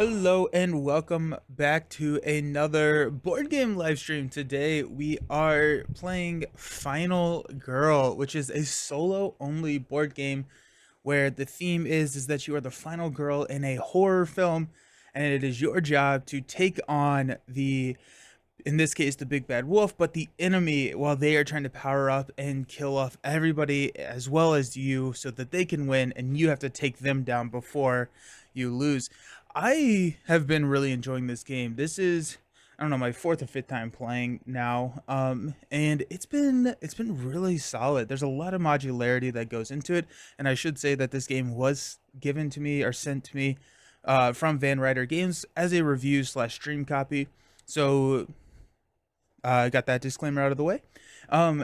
Hello and welcome back to another board game live stream. Today we are playing Final Girl, which is a solo only board game where the theme is that you are the final girl in a horror film and it is your job to take on in this case the big bad wolf, but the enemy, while they are trying to power up and kill off everybody as well as you so that they can win, and you have to take them down before you lose. I have been really enjoying this game. This is, I don't know, my fourth or fifth time playing now, and it's been really solid. There's a lot of modularity that goes into it, and I should say that this game was given to me or sent to me from Van Ryder Games as a review slash stream copy. So I got that disclaimer out of the way.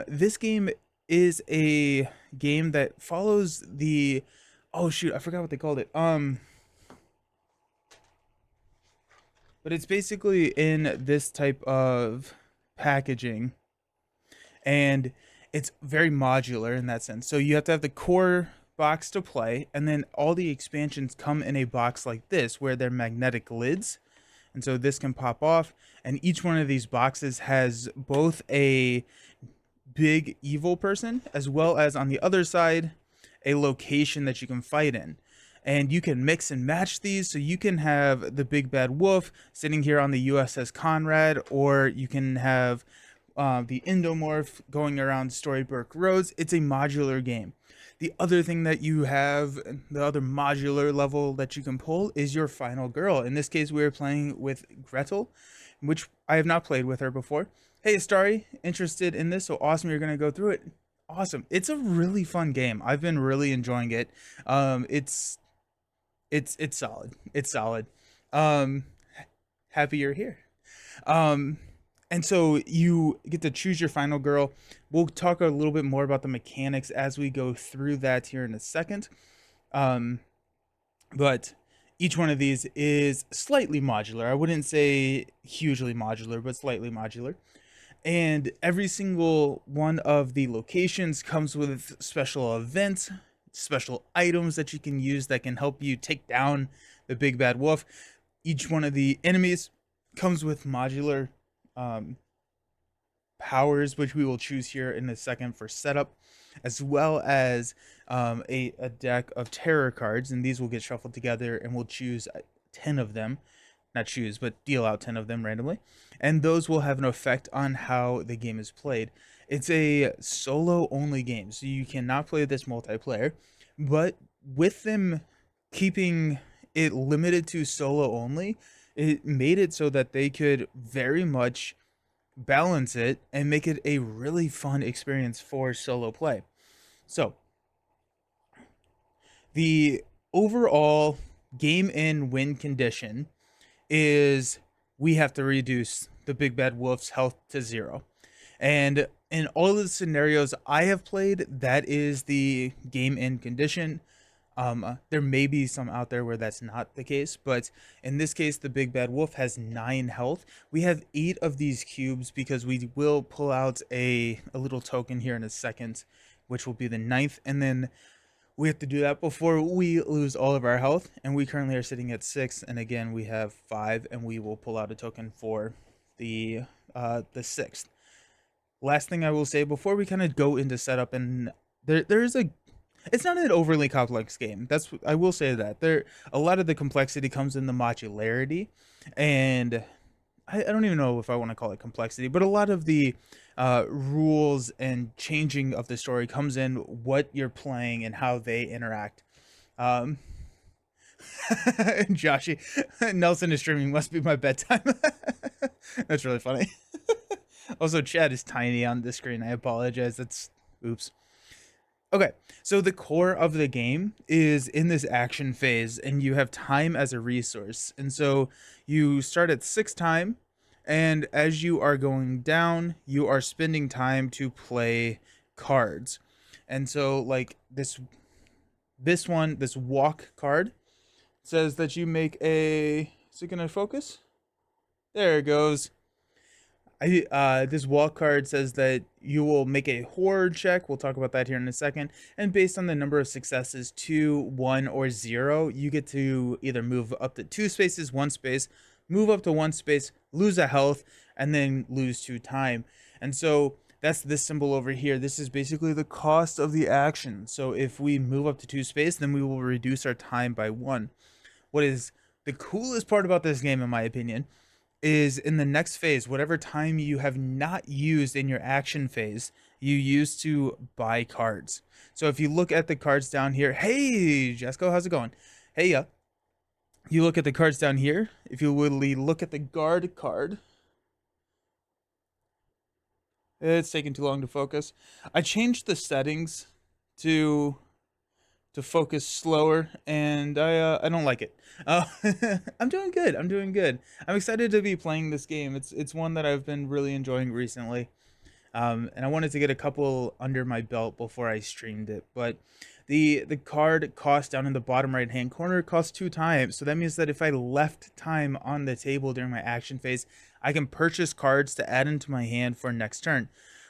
This game is a game that follows the, oh shoot, I forgot what they called it. But it's basically in this type of packaging, and it's very modular in that sense. So you have to have the core box to play, and then all the expansions come in a box like this where they're magnetic lids. And so this can pop off, and each one of these boxes has both a big evil person as well as on the other side a location that you can fight in. And you can mix and match these, so you can have the big bad wolf sitting here on the USS Conrad, or you can have the endomorph going around Storybrooke Roads. It's a modular game. The other thing that you have, the other modular level that you can pull, is your final girl. In this case, we are playing with Gretel, which I have not played with her before. Hey, Starry, interested in this? So awesome, you're going to go through it. Awesome. It's a really fun game. I've been really enjoying it. It's solid. It's solid. Um, Happy you're here. Um, and so you get to choose your final girl. We'll talk a little bit more about the mechanics as we go through that here in a second. Um, but each one of these is slightly modular. I wouldn't say hugely modular, but slightly modular. And every single one of the locations comes with special events, special items that you can use that can help you take down the big bad wolf. Each one of the enemies comes with modular um, powers, which we will choose here in a second for setup, as well as a deck of terror cards. And these will get shuffled together, and we'll choose 10 of them. Not choose, but deal out 10 of them randomly. And those will have an effect on how the game is played. It's a solo only game, so you cannot play this multiplayer. But with them keeping it limited to solo only, it made it so that they could very much balance it and make it a really fun experience for solo play. So, the overall game in win condition is we have to reduce the big bad wolf's health to 0. And in all of the scenarios I have played, that is the game in condition. There may be some out there where that's not the case, but in this case, the big bad wolf has 9 health. We have 8 of these cubes because we will pull out a little token here in a second, which will be the 9th, and then we have to do that before we lose all of our health. And we currently are sitting at 6, and again we have 5, and we will pull out a token for the 6th. Last thing I will say before we kind of go into setup, and there's a, it's not an overly complex game. I will say that a lot of the complexity comes in the modularity, and I don't even know if I want to call it complexity, but a lot of the rules and changing of the story comes in what you're playing and how they interact. Um, Joshy, Nelson is streaming. Must be my bedtime. That's really funny. Also, Chad is tiny on the screen. I apologize. That's oops. Okay, so the core of the game is in this action phase, and you have time as a resource. And so you start at 6 time, and as you are going down, you are spending time to play cards. And so, like this walk card says that you make a. Is it gonna focus? There it goes. This walk card says that you will make a horror check. We'll talk about that here in a second. And based on the number of successes, 2, 1, or 0, you get to either move up to 2 spaces, 1 space, move up to 1 space, lose a health, and then lose 2 time. And so that's this symbol over here. This is basically the cost of the action. So if we move up to 2 space, then we will reduce our time by 1. What is the coolest part about this game, in my opinion, is in the next phase, whatever time you have not used in your action phase, you use to buy cards. So if you look at the cards down here, hey, Jesco, how's it going? Hey, you look at the cards down here. If you literally look at the guard card, it's taking too long to focus. I changed the settings to focus slower, and I don't like it. Uh, I'm doing good. I'm doing good. I'm excited to be playing this game. It's one that I've been really enjoying recently. And I wanted to get a couple under my belt before I streamed it. But the card cost down in the bottom right hand corner costs 2 times. So that means that if I left time on the table during my action phase, I can purchase cards to add into my hand for next turn.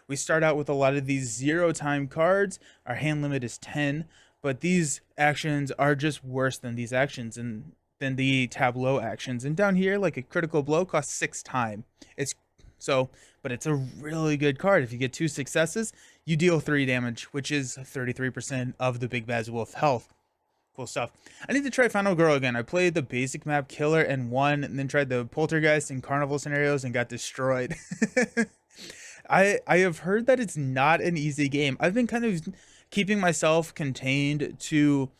We start out with a lot of these 0 time cards. Our hand limit is 10, but these actions are just worse than these actions and than the tableau actions. And down here, like a critical blow costs 6 time. It's so, but it's a really good card. If you get 2 successes, you deal 3 damage, which is 33% of the Big Bad Wolf health. Cool stuff. I need to try Final Girl again. I played the basic map Killer and won, and then tried the Poltergeist and Carnival scenarios and got destroyed. I have heard that it's not an easy game. I've been kind of keeping myself contained to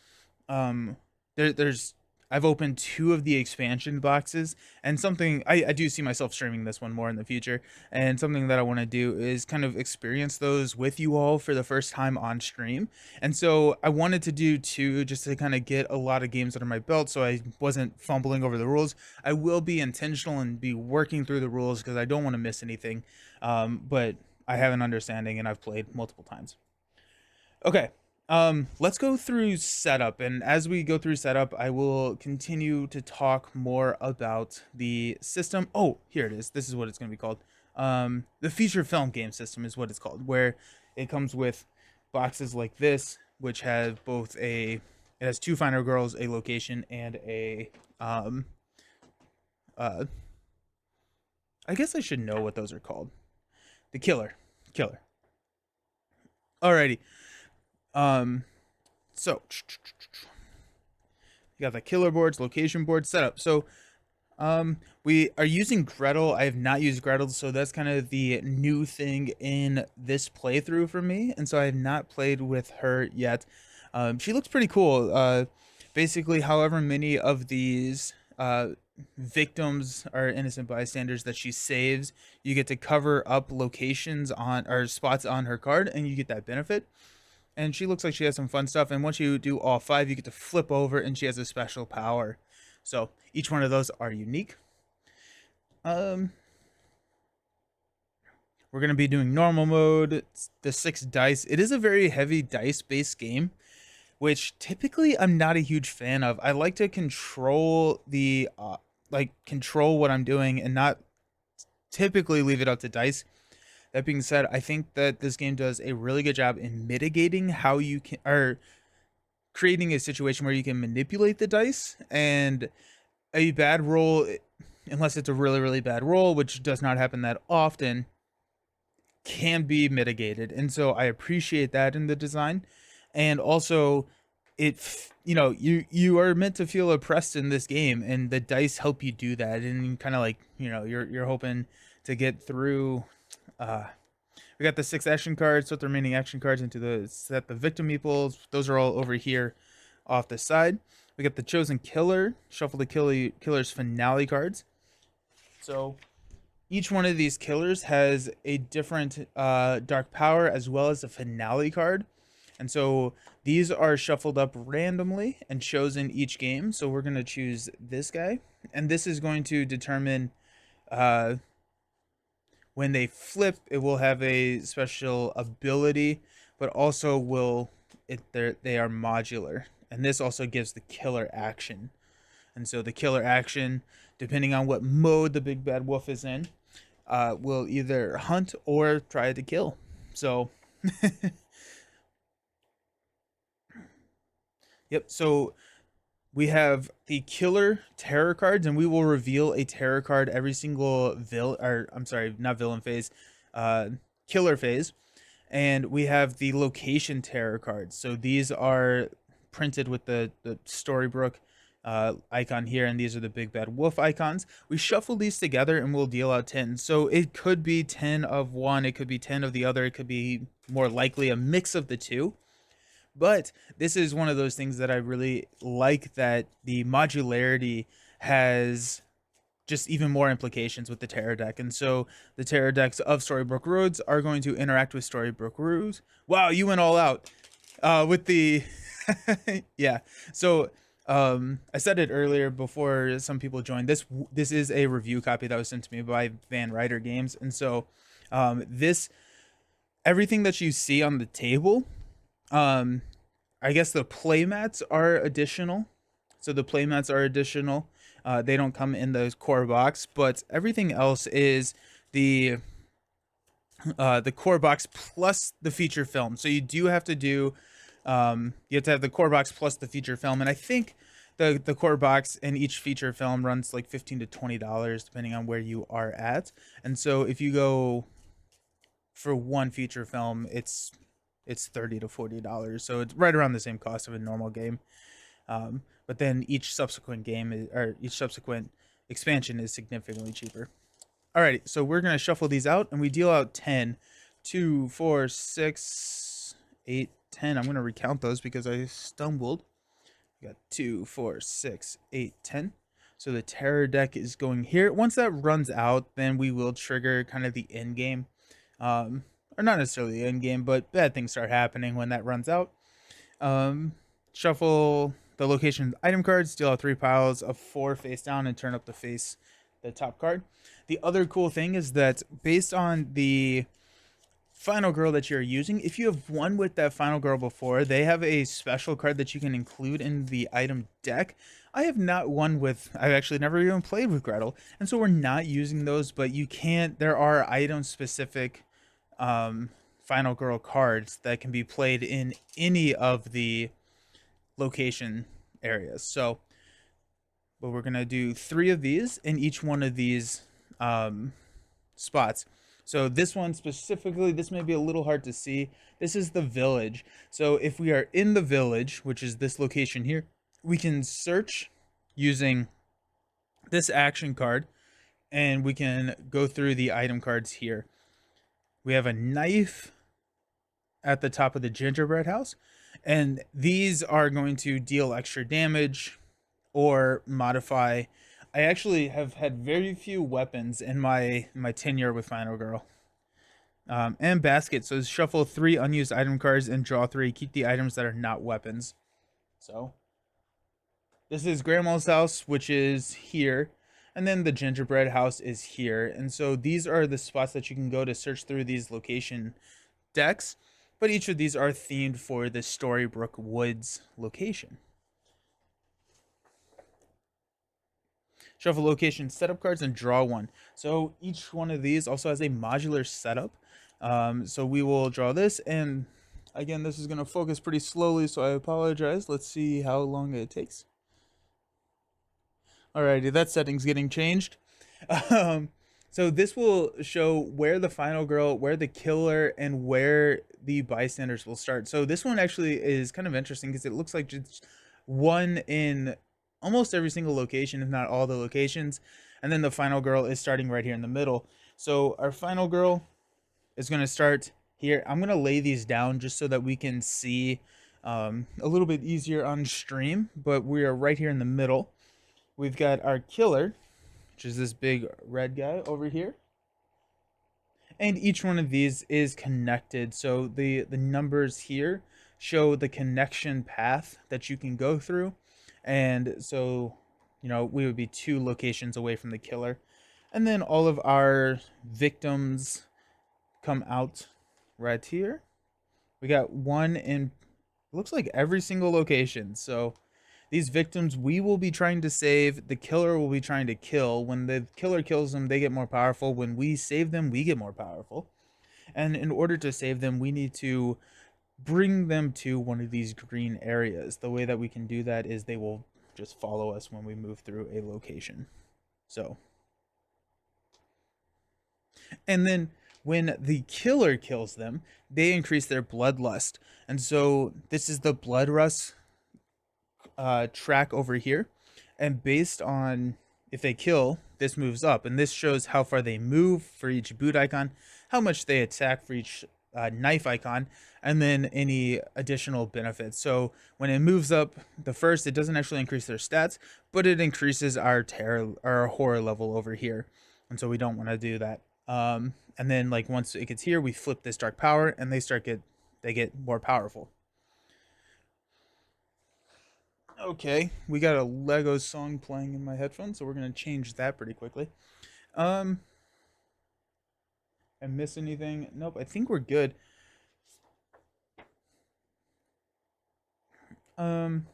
there's I've opened 2 of the expansion boxes, and something I do see myself streaming this one more in the future, and something that I want to do is kind of experience those with you all for the first time on stream. And so I wanted to do 2 just to kind of get a lot of games under my belt so I wasn't fumbling over the rules. I will be intentional and be working through the rules because I don't want to miss anything. But I have an understanding and I've played multiple times. Okay. Let's go through setup, and as we go through setup, I will continue to talk more about the system. Oh, here it is. This is what it's going to be called. The feature film game system is what it's called, where it comes with boxes like this, which have both it has 2 Final Girls, a location, and a uh, I guess I should know what those are called. The killer. Alrighty. So you got the killer boards, location board setup. So we are using Gretel. I have not used Gretel, so that's kind of the new thing in this playthrough for me, and so I have not played with her yet. She looks pretty cool. Basically, however many of these victims are innocent bystanders that she saves, you get to cover up locations on or spots on her card, and you get that benefit. And she looks like she has some fun stuff. And once you do all 5, you get to flip over, and she has a special power. So each one of those are unique. We're gonna be doing normal mode. It's the 6 dice. It is a very heavy dice-based game, which typically I'm not a huge fan of. I like to control the control what I'm doing and not typically leave it up to dice. That being said, I think that this game does a really good job in mitigating how you can, or creating a situation where you can manipulate the dice, and a bad roll, unless it's a really, really bad roll, which does not happen that often, can be mitigated. And so I appreciate that in the design. And also you are meant to feel oppressed in this game, and the dice help you do that. And kind of like, you're hoping to get through. We got the 6 action cards, put the remaining action cards into the set the victim meeples. Those are all over here off the side. We got the chosen killer, shuffle the killer's finale cards. So each one of these killers has a different dark power as well as a finale card. And so these are shuffled up randomly and chosen each game. So we're going to choose this guy, and this is going to determine when they flip, it will have a special ability, but also they are modular. And this also gives the killer action. And so the killer action, depending on what mode the Big Bad Wolf is in, will either hunt or try to kill. So, yep. So we have the killer terror cards, and we will reveal a terror card every single or I'm sorry, not villain phase, uh, killer phase. And we have the location terror cards. So these are printed with the Storybrooke icon here, and these are the big bad wolf icons. We shuffle these together and we'll deal out 10. So it could be 10 of one, it could be 10 of the other, it could be more likely a mix of the two. But this is one of those things that I really like, that the modularity has just even more implications with the Terror deck. And so the Terror decks of Storybrooke Roads are going to interact with Storybrooke Roads. Wow, you went all out with the yeah. So I said it earlier before some people joined. This is a review copy that was sent to me by Van Ryder Games, and so this everything that you see on the table, um, I guess the playmats are additional. So the playmats are additional. They don't come in the core box, but everything else is the core box plus the feature film. So you do have to do you have to have the core box plus the feature film, and I think the core box and each feature film runs like $15 to $20 depending on where you are at. And so if you go for one feature film, it's $30 to $40, so it's right around the same cost of a normal game. But then each subsequent or each subsequent expansion is significantly cheaper. Alrighty, so we're gonna shuffle these out, and we deal out 10, 2, 4, 6, 8, 10. I'm gonna recount those because I stumbled. We got 2, 4, 6, 8, 10. So the terror deck is going here. Once that runs out, then we will trigger kind of the end game. Or not necessarily the end game, but bad things start happening when that runs out. Shuffle the location item cards, deal out 3 piles of 4 face down, and turn up the top card. The other cool thing is that based on the final girl that you're using, if you have won with that final girl before, they have a special card that you can include in the item deck. I have not won with, I've actually never even played with Gretel, and so we're not using those, but you can't, there are item specific final girl cards that can be played in any of the location areas. So, but we're gonna do 3 of these in each one of these spots. So this one specifically, this may be a little hard to see. This is the village. So if we are in the village, which is this location here, we can search using this action card, and we can go through the item cards here. We have a knife at the top of the gingerbread house, and these are going to deal extra damage or modify. I actually have had very few weapons in my tenure with Final Girl. And basket. So shuffle 3 unused item cards and draw 3. Keep the items that are not weapons. So this is Grandma's house, which is here, and then the gingerbread house is here. And so these are the spots that you can go to search through these location decks, but each of these are themed for the Storybrooke Woods location. Shuffle location setup cards and draw 1. So each one of these also has a modular setup. So we will draw this, and again, this is going to focus pretty slowly, so I apologize. Let's see how long it takes. Alrighty, that setting's getting changed. So this will show where the final girl, where the killer, and where the bystanders will start. So this one actually is kind of interesting because it looks like just one in almost every single location, if not all the locations. And then the final girl is starting right here in the middle. So our final girl is going to start here. I'm going to lay these down just so that we can see a little bit easier on stream, but we are right here in the middle. We've got our killer, which is this big red guy over here. And each one of these is connected. So the numbers here show the connection path that you can go through. And so, you know, we would be 2 locations away from the killer. And then all of our victims come out right here. We got 1 in, looks like every single location. So These victims we will be trying to save, the killer will be trying to kill. When the killer kills them, they get more powerful. When we save them, we get more powerful. And in order to save them, we need to bring them to one of these green areas. The way that we can do that is they will just follow us when we move through a location. So, and then when the killer kills them, they increase their bloodlust. And so this is the bloodlust track over here. And based on if they kill, this moves up. And this shows how far they move for each boot icon, how much they attack for each knife icon, and then any additional benefits. So when it moves up the first, it doesn't actually increase their stats, but it increases our terror, our horror level over here. And so we don't want to do that. And then like once it gets here, we flip this dark power and they get more powerful. Okay, we got a Lego song playing in my headphones, so we're gonna change that pretty quickly. Um, I miss anything? Nope, I think we're good. Um,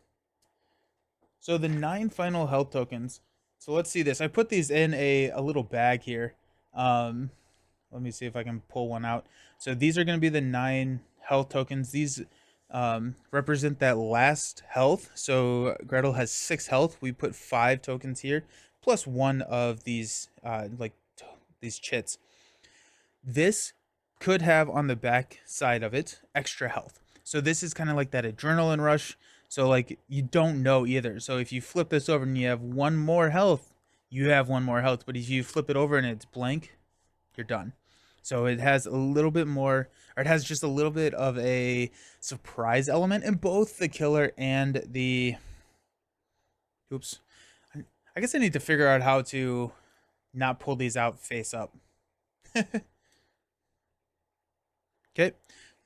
so the 9 final health tokens. So let's see this. I put these in a little bag here. Um, Let me see if I can pull one out. So these are going to be the 9 health tokens. These represent that last health. So Gretel has 6 health. We put 5 tokens here, plus one of these these chits. This could have on the back side of it extra health. So this is kind of like that adrenaline rush. So like you don't know either. So if you flip this over and you have one more health, you have one more health. But if you flip it over and it's blank, you're done. So it has a little bit more, or it has just a little bit of a surprise element in both the killer and the. Oops. I guess I need to figure out how to not pull these out face up. Okay.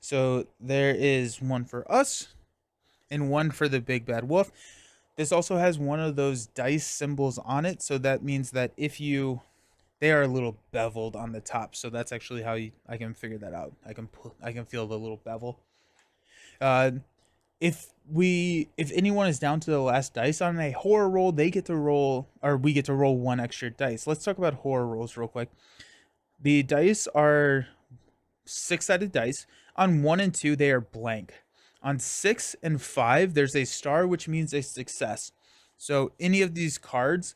So there is one for us and one for the big bad wolf. This also has one of those dice symbols on it. So that means that if you they are a little beveled on the top, so that's actually how I can figure that out. I can feel the little bevel. Uh, if anyone is down to the last dice on a horror roll, they get to roll, or we get to roll one extra dice. Let's talk about horror rolls real quick. The dice are 6-sided dice. On 1 and 2, they are blank. On 6 and 5, there's a star, which means a success. So any of these cards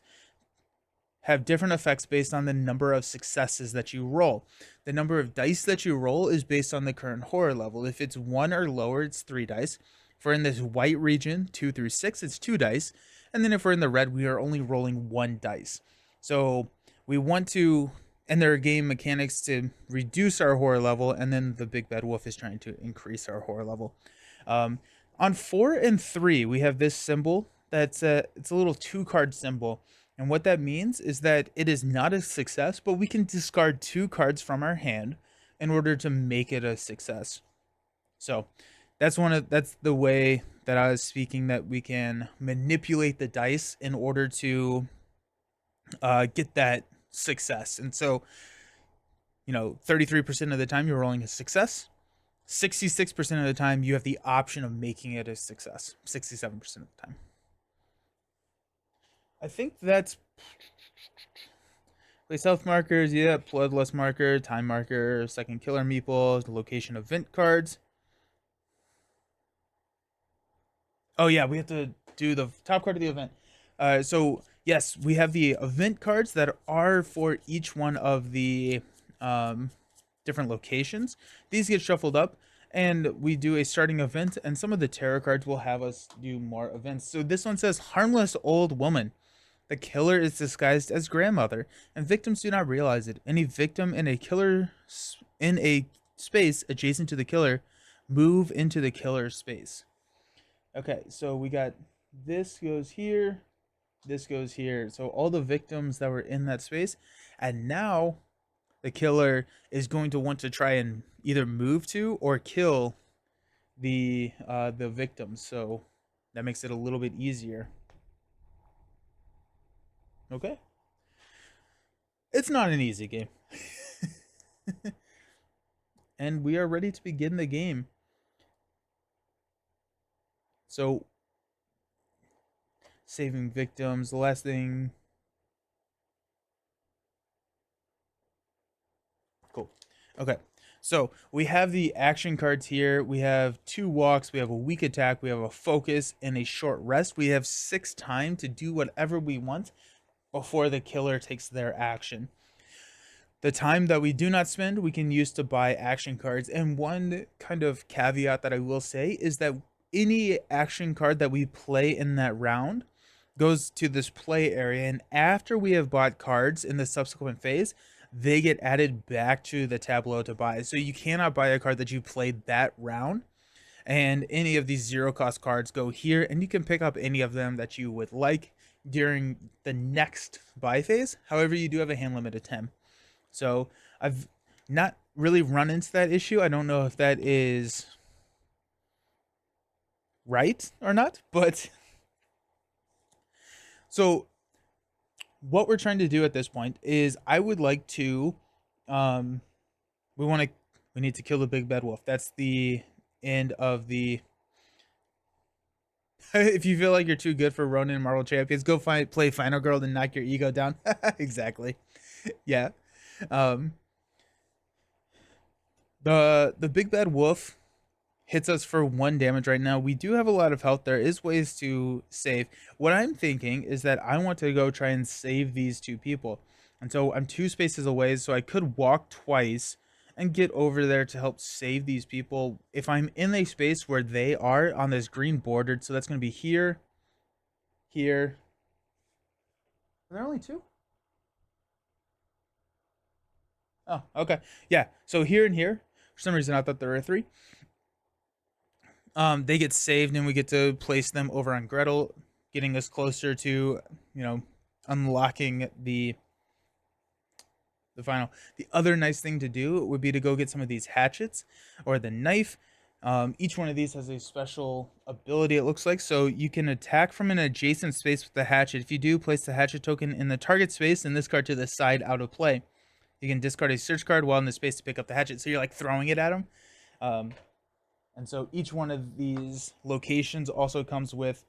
have different effects based on the number of successes that you roll. The number of dice that you roll is based on the current horror level. If it's 1 or lower, it's 3 dice. If we're in this white region, 2 through 6, it's 2 dice. And then if we're in the red, we are only rolling 1 dice. So we want to, and there are game mechanics to reduce our horror level, and then the big bad wolf is trying to increase our horror level. On 4 and 3, we have this symbol it's a little 2-card symbol. And what that means is that it is not a success, but we can discard 2 cards from our hand in order to make it a success. So that's the way that I was speaking, that we can manipulate the dice in order to get that success. And so, 33% of the time you're rolling a success. 66% of the time you have the option of making it a success. 67% of the time. I think that's place health markers, yeah, bloodlust marker, time marker, second killer meeple, location event cards. Oh yeah, we have to do the top card of the event. So yes, we have the event cards that are for each one of the different locations. These get shuffled up, and we do a starting event, and some of the tarot cards will have us do more events. So this one says harmless old woman. The killer is disguised as grandmother, and victims do not realize it. Any victim in a space adjacent to the killer move into the killer's space. Okay, so we got this goes here, this goes here. So all the victims that were in that space, and now the killer is going to want to try and either move to or kill the victims. So that makes it a little bit easier. Okay. It's not an easy game. And we are ready to begin the game. So saving victims. The last thing. Cool. Okay. So we have the action cards here. We have two walks. We have a weak attack. We have a focus and a short rest. We have 6 time to do whatever we want before the killer takes their action. The time that we do not spend, we can use to buy action cards. And one kind of caveat that I will say is that any action card that we play in that round goes to this play area. And after we have bought cards in the subsequent phase, they get added back to the tableau to buy. So you cannot buy a card that you played that round. And any of these zero cost cards go here, and you can pick up any of them that you would like during the next buy phase. However, you do have a hand limit of 10. So I've not really run into that issue. I don't know if that is right or not, but so what we're trying to do at this point is I would like to um we need to kill the big bad wolf. That's the end of the if you feel like you're too good for Ronin and Marvel Champions, go play Final Girl and knock your ego down. Exactly. Yeah. Um the big bad wolf hits us for 1 damage right now. We do have a lot of health. There is ways to save. What I'm thinking is that I want to go try and save these two people. And so I'm 2 spaces away, so I could walk twice and get over there to help save these people. If I'm in a space where they are on this green bordered, so that's going to be here, here. Are there only 2? Oh, okay. Yeah, so here and here. For some reason, I thought there were 3. They get saved and we get to place them over on Gretel, getting us closer to, you know, unlocking the final. The other nice thing to do would be to go get some of these hatchets or the knife. Each one of these has a special ability, it looks like. So you can attack from an adjacent space with the hatchet. If you do, place the hatchet token in the target space and this card to the side out of play. You can discard a search card while in the space to pick up the hatchet. So you're like throwing it at them. And so each one of these locations also comes with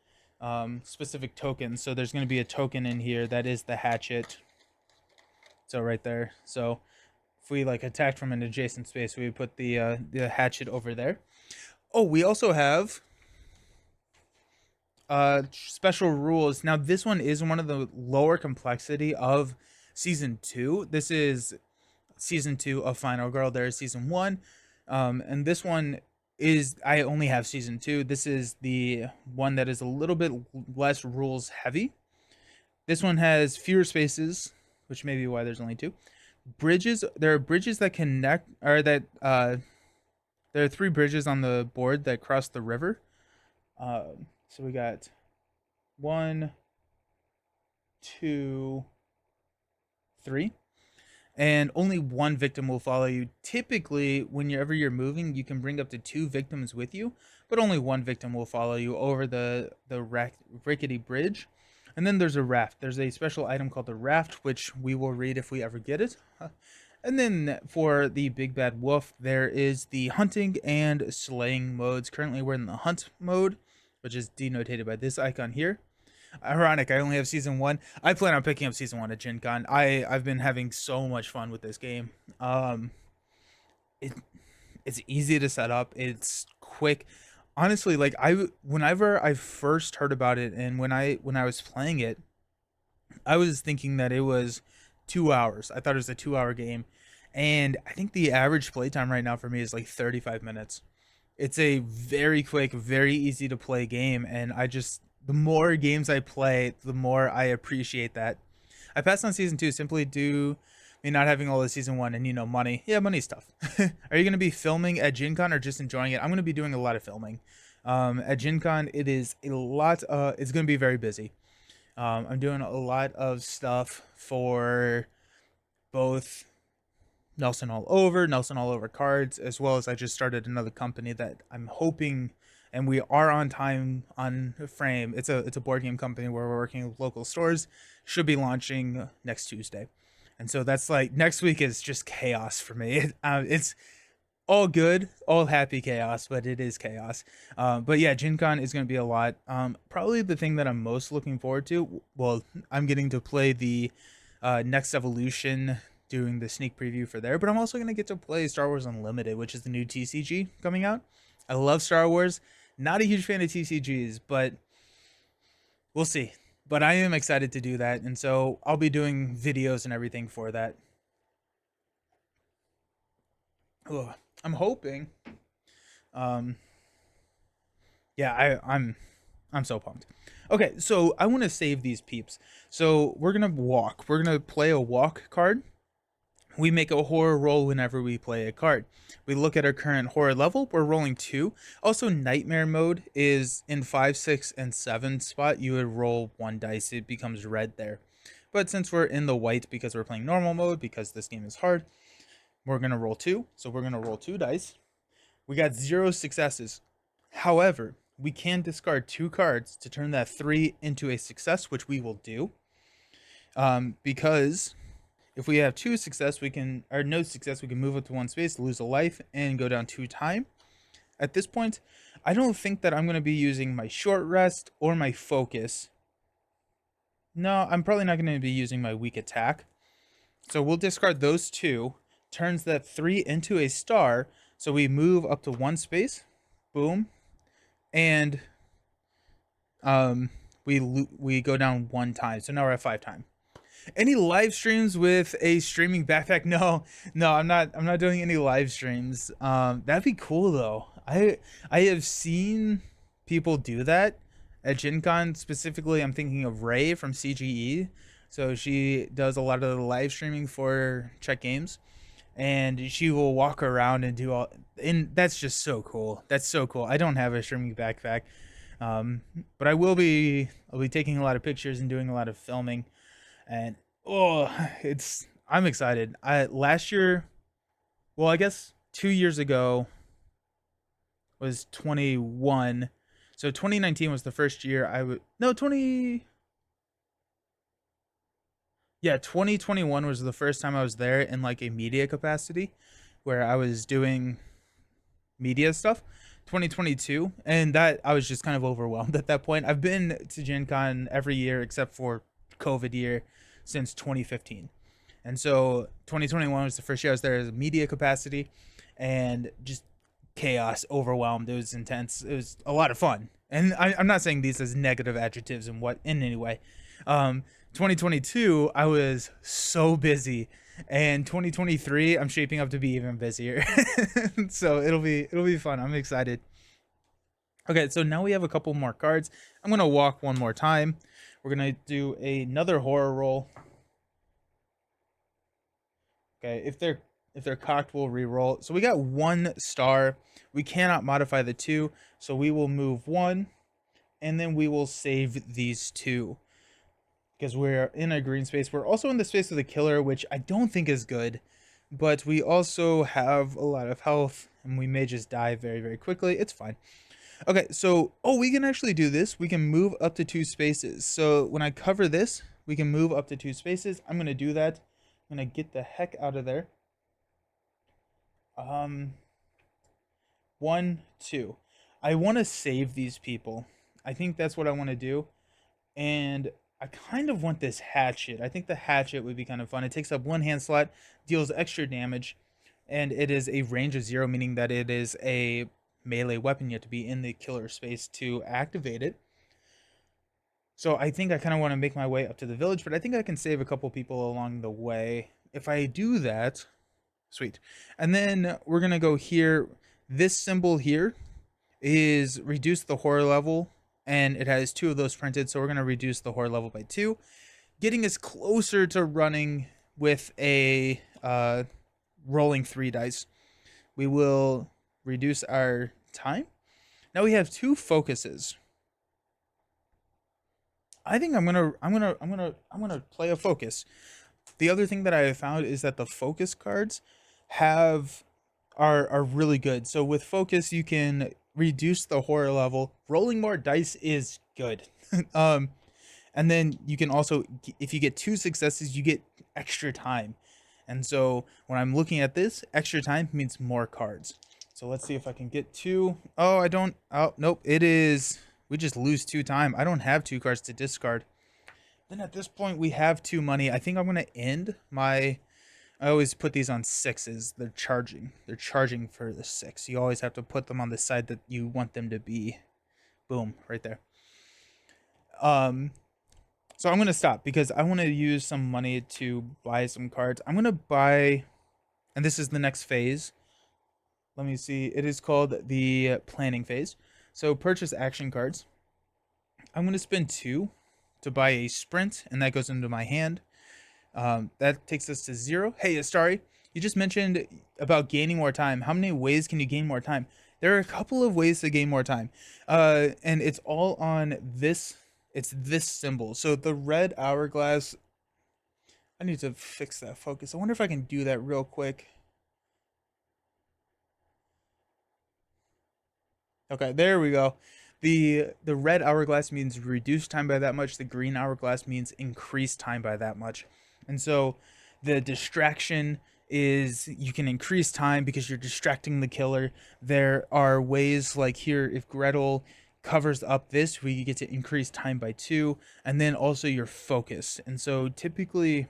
specific tokens. So there's going to be a token in here that is the hatchet. So right there. So if we like attacked from an adjacent space, we would put the hatchet over there. Oh, we also have special rules. Now this one is one of the lower complexity of season 2. This is season 2 of Final Girl. There is season 1. And this one is I only have season 2. This is the one that is a little bit less rules heavy. This one has fewer spaces, which may be why there's only 2. Bridges, there are bridges that connect, or that there are 3 bridges on the board that cross the river. So we got 1, 2, 3. And only 1 victim will follow you. Typically, whenever you're moving, you can bring up to 2 victims with you, but only 1 victim will follow you over the rickety bridge. And then there's a raft. There's a special item called the raft, which we will read if we ever get it. And then for the big bad wolf, there is the hunting and slaying modes. Currently, we're in the hunt mode, which is denotated by this icon here. Ironic, I only have season 1. I plan on picking up season 1 at Gen Con. I've been having so much fun with this game. It's easy to set up. It's quick. Honestly, like whenever I first heard about it and when I was playing it, I was thinking that it was 2 hours. I thought it was a 2-hour game. And I think the average playtime right now for me is like 35 minutes. It's a very quick, very easy to play game, and the more games I play, the more I appreciate that. I passed on season 2 simply due me not having all the season 1 and money. Yeah, money's tough. Are you going to be filming at Gen Con or just enjoying it? I'm going to be doing a lot of filming. At Gen Con, it is a lot. It's going to be very busy. I'm doing a lot of stuff for both Nelson All Over Cards, as well as I just started another company that I'm hoping, and we are on time on frame. It's a board game company where we're working with local stores. Should be launching next Tuesday, and so that's like next week is just chaos for me. It's all good, all happy chaos, but it is chaos. But yeah, Gen Con is going to be a lot. Probably the thing that I'm most looking forward to. Well, I'm getting to play the Next Evolution, doing the sneak preview for there, but I'm also going to get to play Star Wars Unlimited, which is the new TCG coming out. I love Star Wars. Not a huge fan of TCGs, but we'll see. But I am excited to do that, and so I'll be doing videos and everything for that. Ugh. I'm hoping. Um, yeah, I'm so pumped. Okay, so I want to save these peeps. So we're gonna walk. We're gonna play a walk card. We make a horror roll whenever we play a card. We look at our current horror level. We're rolling 2. Also, nightmare mode is in 5, 6, and 7 spot. You would roll 1 dice. It becomes red there. But since we're in the white because we're playing normal mode, because this game is hard, we're going to roll 2. So we're going to roll 2 dice. We got 0 successes. However, we can discard 2 cards to turn that 3 into a success, which we will do. Because if we have 2 success, we can, or no success, we can move up to 1 space, lose a life, and go down 2 time. At this point, I don't think that I'm going to be using my short rest or my focus. No, I'm probably not going to be using my weak attack. So we'll discard those 2, turns that 3 into a star, so we move up to 1 space, boom, and we go down 1 time. So now we're at 5 time. Any live streams with a streaming backpack? No, I'm not doing any live streams. That'd be cool though. I have seen people do that at Gen Con. Specifically, I'm thinking of Ray from CGE. So she does a lot of the live streaming for Check Games, and she will walk around and do all, and that's just so cool. That's so cool. I don't have a streaming backpack, but I'll be taking a lot of pictures and doing a lot of filming, and oh, I'm excited. I last year, well, I guess 2 years ago was 21, so 2019 was the first year I would no 20 yeah 2021 was the first time I was there in like a media capacity, where I was doing media stuff. 2022, and that I was just kind of overwhelmed at that point. I've been to Gen Con every year except for COVID year since 2015. And so 2021 was the first year I was there as a media capacity, and just chaos, overwhelmed. It was intense. It was a lot of fun. And I'm not saying these as negative adjectives in any way. 2022, I was so busy, and 2023, I'm shaping up to be even busier. So it'll be fun. I'm excited. Okay, so now we have a couple more cards. I'm gonna walk one more time. We're gonna do another horror roll. Okay, if they're cocked, we'll re-roll. So we got 1 star. We cannot modify the 2, so we will move 1, and then we will save these 2 because we're in a green space. We're also in the space of the killer, which I don't think is good, but we also have a lot of health, and we may just die very, very quickly. It's fine. Okay, so, oh, we can actually do this. We can move up to 2 spaces. So when I cover this, we can move up to 2 spaces. I'm going to do that. I'm going to get the heck out of there. 1, 2. I want to save these people. I think that's what I want to do. And I kind of want this hatchet. I think the hatchet would be kind of fun. It takes up 1 hand slot, deals extra damage, and it is a range of 0, meaning that it is a melee weapon. You have to be in the killer space to activate it. So I think I kind of want to make my way up to the village, but I think I can save a couple people along the way. If I do that, sweet. And then we're going to go here. This symbol here is reduce the horror level, and it has 2 of those printed, so we're going to reduce the horror level by 2, getting us closer to running with a rolling 3 dice. We will reduce our time. Now we have 2 focuses. I think I'm gonna play a focus. The other thing that I have found is that the focus cards are really good. So with focus, you can reduce the horror level. Rolling more dice is good. And then you can also, if you get 2 successes, you get extra time. And so when I'm looking at this, extra time means more cards. So let's see if I can get 2. Oh, I don't. Oh, nope. It is. We just lose 2 time. I don't have 2 cards to discard. Then at this point, we have 2 money. I think I'm going to end my. I always put these on 6s. They're charging. They're charging for the 6. You always have to put them on the side that you want them to be. Boom, right there. So I'm going to stop because I want to use some money to buy some cards. I'm going to buy, and this is the next phase. Let me see. It is called the planning phase. So purchase action cards. I'm going to spend 2 to buy a sprint, and that goes into my hand. That takes us to 0. Hey, Astari, you just mentioned about gaining more time. How many ways can you gain more time? There are a couple of ways to gain more time, and it's all on this. It's this symbol. So the red hourglass. I need to fix that focus. I wonder if I can do that real quick. Okay, there we go. The red hourglass means reduce time by that much. The green hourglass means increase time by that much. And so the distraction is you can increase time because you're distracting the killer. There are ways like here, if Gretel covers up this, we get to increase time by 2, and then also your focus. And so typically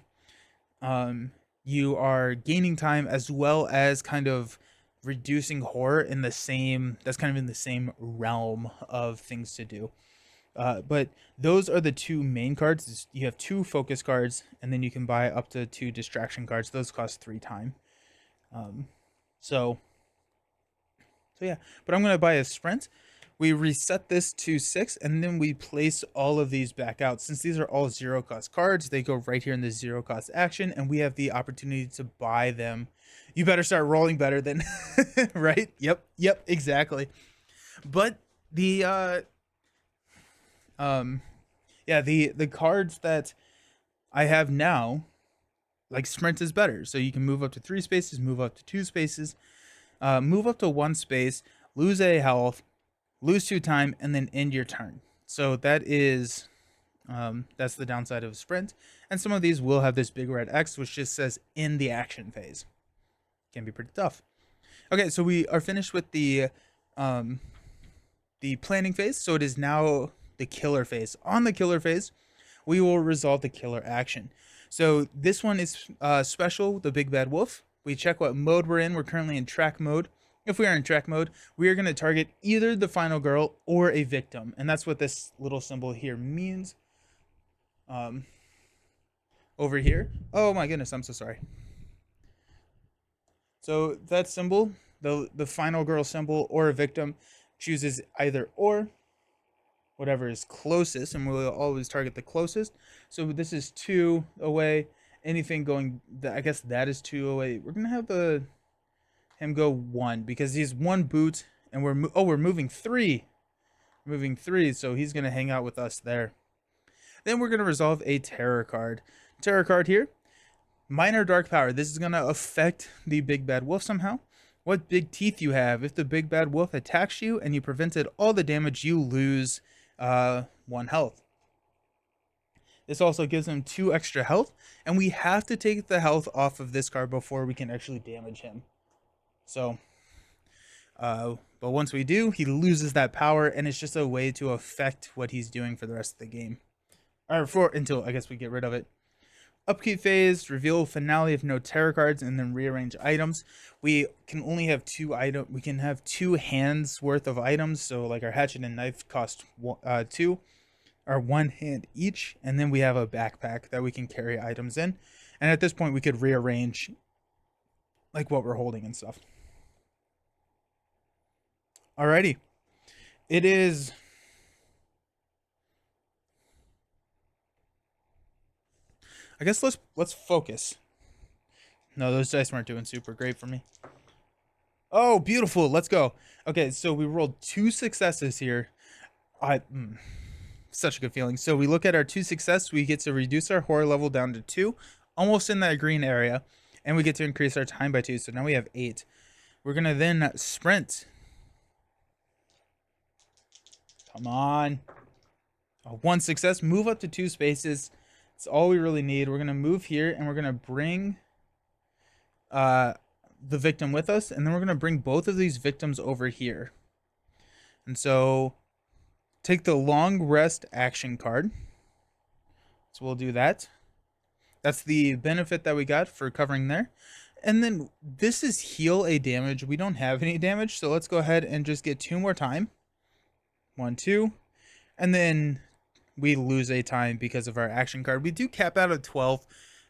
you are gaining time as well as kind of reducing horror in the same, that's kind of in the same realm of things to do. But those are the 2 main cards. You have 2 focus cards, and then you can buy up to 2 distraction cards. Those cost 3 time. So yeah, but I'm going to buy a sprint. We reset this to 6, and then we place all of these back out. Since these are all 0 cost cards, they go right here in the 0 cost action, and we have the opportunity to buy them. You better start rolling better than, right? Yep, exactly. But the, yeah, the cards that I have now, like sprint is better. So you can move up to 3 spaces, move up to 2 spaces, move up to 1 space, lose a health, lose 2 time, and then end your turn. So that is, that's the downside of sprint. And some of these will have this big red X, which just says in the action phase. Can be pretty tough. Okay, so we are finished with the planning phase. So it is now the killer phase. On the killer phase, we will resolve the killer action. So this one is special, the Big Bad Wolf. We check what mode we're in. We're currently in track mode. If we are in track mode, we are going to target either the final girl or a victim. And that's what this little symbol here means. Over here. Oh my goodness, I'm so sorry. So that symbol, the final girl symbol or a victim, chooses either or, whatever is closest, and we'll always target the closest. So this is 2 away. Anything going, I guess that is 2 away. We're gonna have him go 1 because he's 1 boot, and we're moving 3, so he's gonna hang out with us there. Then we're gonna resolve a terror card. Terror card here. Minor dark power. This is going to affect the Big Bad Wolf somehow. What big teeth you have. If the Big Bad Wolf attacks you and you prevented all the damage, you lose 1 health. This also gives him 2 extra health, and we have to take the health off of this card before we can actually damage him. So, but once we do, he loses that power, and it's just a way to affect what he's doing for the rest of the game. Or until, I guess, we get rid of it. Upkeep phase, reveal finale if no terror cards, and then rearrange items. We can only have 2 items. We can have 2 hands worth of items. So like our hatchet and knife cost 2, or 1 hand each, and then we have a backpack that we can carry items in. And at this point, we could rearrange like what we're holding and stuff. Alrighty, it is. I guess let's focus. No, those dice weren't doing super great for me. Oh, beautiful. Let's go. Okay, so we rolled 2 successes here. Such a good feeling. So we look at our 2 successes. We get to reduce our horror level down to 2, almost in that green area, and we get to increase our time by 2. So now we have 8. We're gonna then sprint. Come on. 1 success. Move up to 2 spaces. It's all we really need. We're going to move here, and we're going to bring uh, the victim with us, and then we're going to bring both of these victims over here. And so take the long rest action card. So we'll do that. That's the benefit that we got for covering there. And then this is heal a damage. We don't have any damage, so let's go ahead and just get 2 more time. 1, 2. And then we lose a time because of our action card. We do cap out at 12.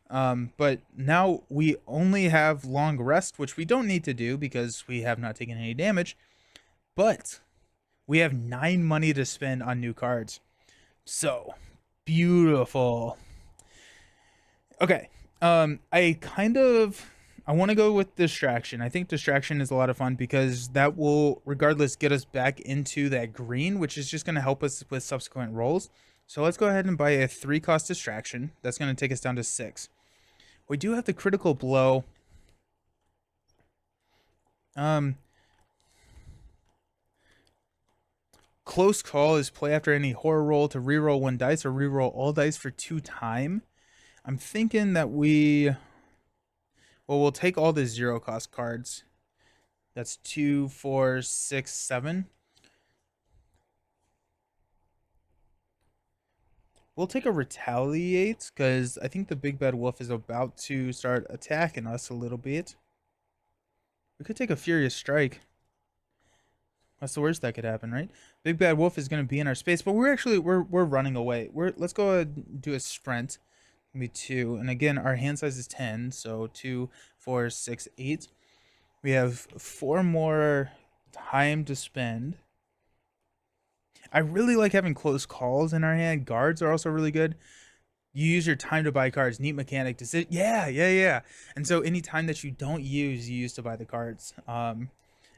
But now we only have long rest, which we don't need to do because we have not taken any damage. But we have 9 money to spend on new cards. So beautiful. Okay. I want to go with distraction. I think distraction is a lot of fun because that will regardless get us back into that green, which is just going to help us with subsequent rolls. So let's go ahead and buy a 3-cost distraction. That's going to take us down to 6. We do have the critical blow. Close call is play after any horror roll to reroll 1 dice or reroll all dice for 2 time. I'm thinking that we'll take all the 0-cost cards. That's 2, 4, 6, 7. We'll take a retaliate because I think the big bad wolf is about to start attacking us a little bit. We could take a furious strike. That's the worst that could happen, right? Big bad wolf is going to be in our space, but we're running away. Let's go ahead and do a sprint. Maybe 2, and again our hand size is 10, so 2, 4, 6, 8. We have 4 more time to spend. I really like having close calls in our hand. Guards are also really good. You use your time to buy cards. Neat mechanic to sit. Yeah. And so any time that you don't use, you use to buy the cards.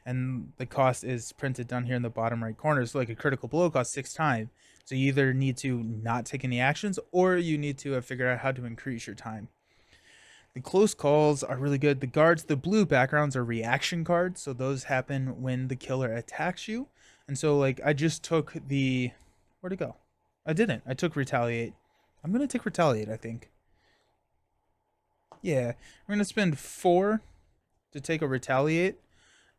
And the cost is printed down here in the bottom right corner. So like a critical blow costs 6 time. So you either need to not take any actions or you need to figure out how to increase your time. The close calls are really good. The guards, the blue backgrounds are reaction cards. So those happen when the killer attacks you. And so like I just took the, where'd it go? I didn't. I took retaliate. I'm going to take retaliate, I think. Yeah, we're going to spend 4 to take a retaliate.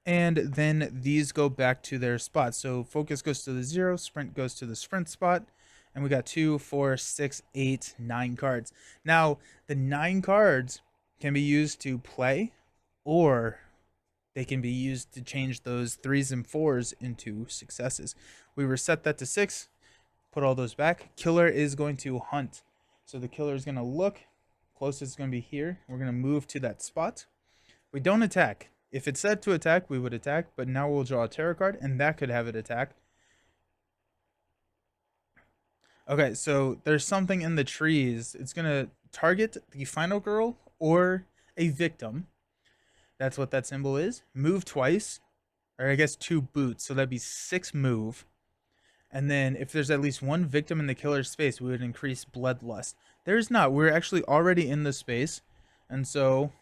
And then these go back to their spots. So focus goes to the 0, sprint goes to the sprint spot. And we got 2, 4, 6, 8, 9 cards. Now, the 9 cards can be used to play, or they can be used to change those 3s and 4s into successes. We reset that to 6, put all those back. Killer is going to hunt. So the killer is going to look. Closest is going to be here. We're going to move to that spot. We don't attack. If it said to attack, we would attack, but now we'll draw a terror card, and that could have it attack. Okay, so there's something in the trees. It's going to target the final girl or a victim. That's what that symbol is. Move twice, or I guess 2 boots, so that'd be 6 move. And then if there's at least 1 victim in the killer's space, we would increase bloodlust. There's not. We're actually already in the space, and so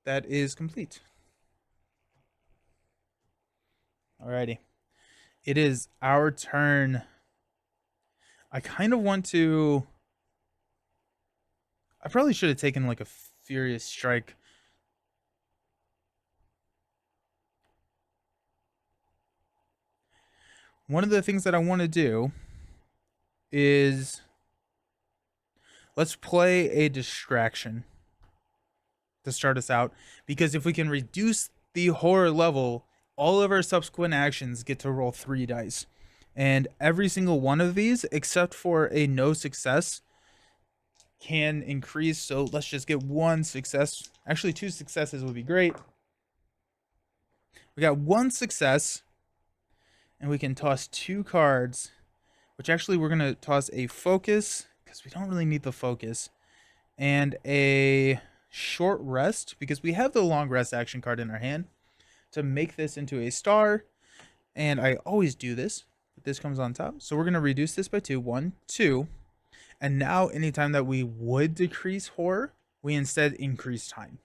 that is complete. Alrighty. It is our turn. I kind of want to... I probably should have taken like a furious strike. One of the things that I want to do is let's play a distraction to start us out, because if we can reduce the horror level, all of our subsequent actions get to roll 3 dice. And every single one of these, except for a no success, can increase. So let's just get 1 success. Actually, 2 successes would be great. We got 1 success, and we can toss 2 cards, which actually we're going to toss a focus, because we don't really need the focus, and a short rest, because we have the long rest action card in our hand, to make this into a star. And I always do this, but this comes on top. So we're going to reduce this by 2. 1, 2. And now anytime that we would decrease horror, we instead increase time.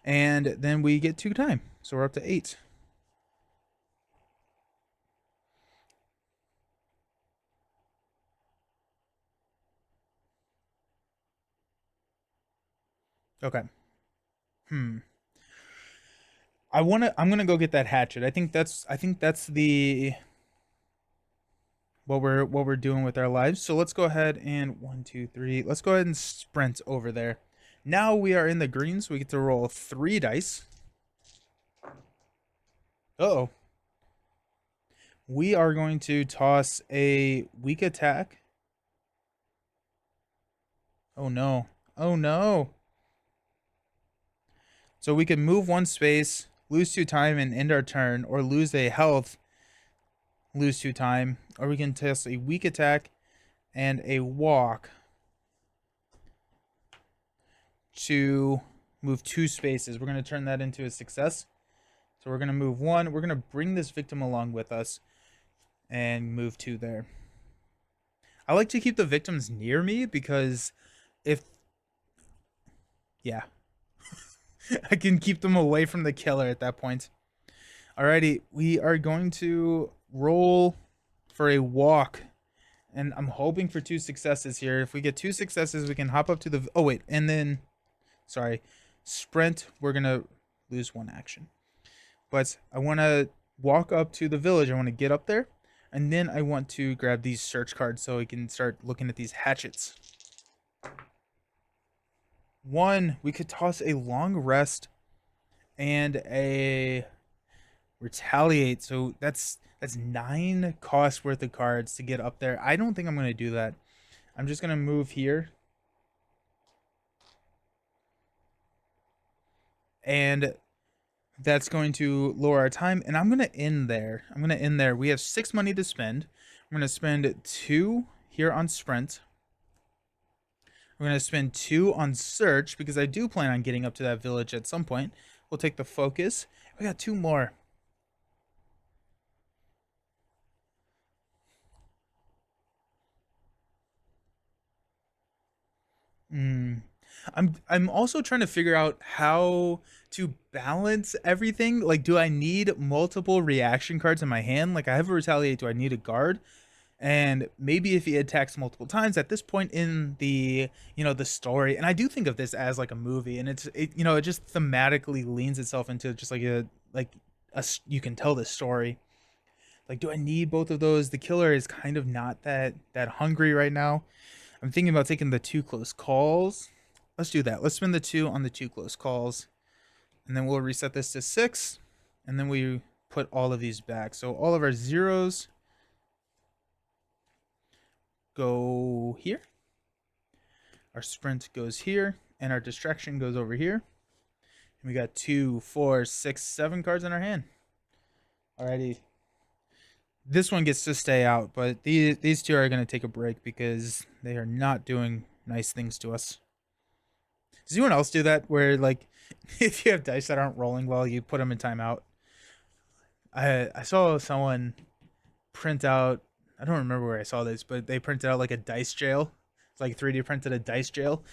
And then we get 2 time. So we're up to 8. Okay. Hmm. I'm gonna go get that hatchet. I think that's the what we're doing with our lives. So let's go ahead and one, two, three. Let's go ahead and sprint over there. Now we are in the green, so we get to roll 3 dice. Oh, we are going to toss a weak attack. Oh no. Oh no. So we can move 1 space, lose 2 time, and end our turn, or lose a health, lose 2 time, or we can test a weak attack and a walk to move 2 spaces. We're going to turn that into a success. So we're going to move 1. We're going to bring this victim along with us and move 2 there. I like to keep the victims near me because if, yeah, I can keep them away from the killer at that point. Alrighty, we are going to roll for a walk. And I'm hoping for 2 successes here. If we get 2 successes, we can hop up to the... Oh, wait. And then... Sorry. Sprint, we're going to lose 1 action. But I want to walk up to the village. I want to get up there. And then I want to grab these search cards so we can start looking at these hatchets. 1, we could toss a long rest and a retaliate. So that's 9 cost worth of cards to get up there. I don't think I'm going to do that. I'm just going to move here. And that's going to lower our time. And I'm going to end there. We have 6 money to spend. I'm going to spend 2 here on sprint. We're going to spend 2 on search because I do plan on getting up to that village at some point. We'll take the focus. We got 2 more. I'm also trying to figure out how to balance everything. Like, do I need multiple reaction cards in my hand? Like, I have a retaliate. Do I need a guard? And maybe if he attacks multiple times at this point in the the story, and I do think of this as like a movie, and it just thematically leans itself into just like you can tell this story. Like, do I need both of those? The killer is kind of not that hungry right now. I'm thinking about taking the 2 close calls. Let's do that. Let's spend the 2 on the 2 close calls. And then we'll reset this to 6. And then we put all of these back. So all of our zeros go here. Our sprint goes here. And our distraction goes over here. And we got 2, 4, 6, 7 cards in our hand. Alrighty. This one gets to stay out, but these 2 are going to take a break because they are not doing nice things to us. Does anyone else do that where, like, if you have dice that aren't rolling well, you put them in timeout? I saw someone print out, I don't remember where I saw this, but they printed out like a dice jail. It's like 3D printed a dice jail.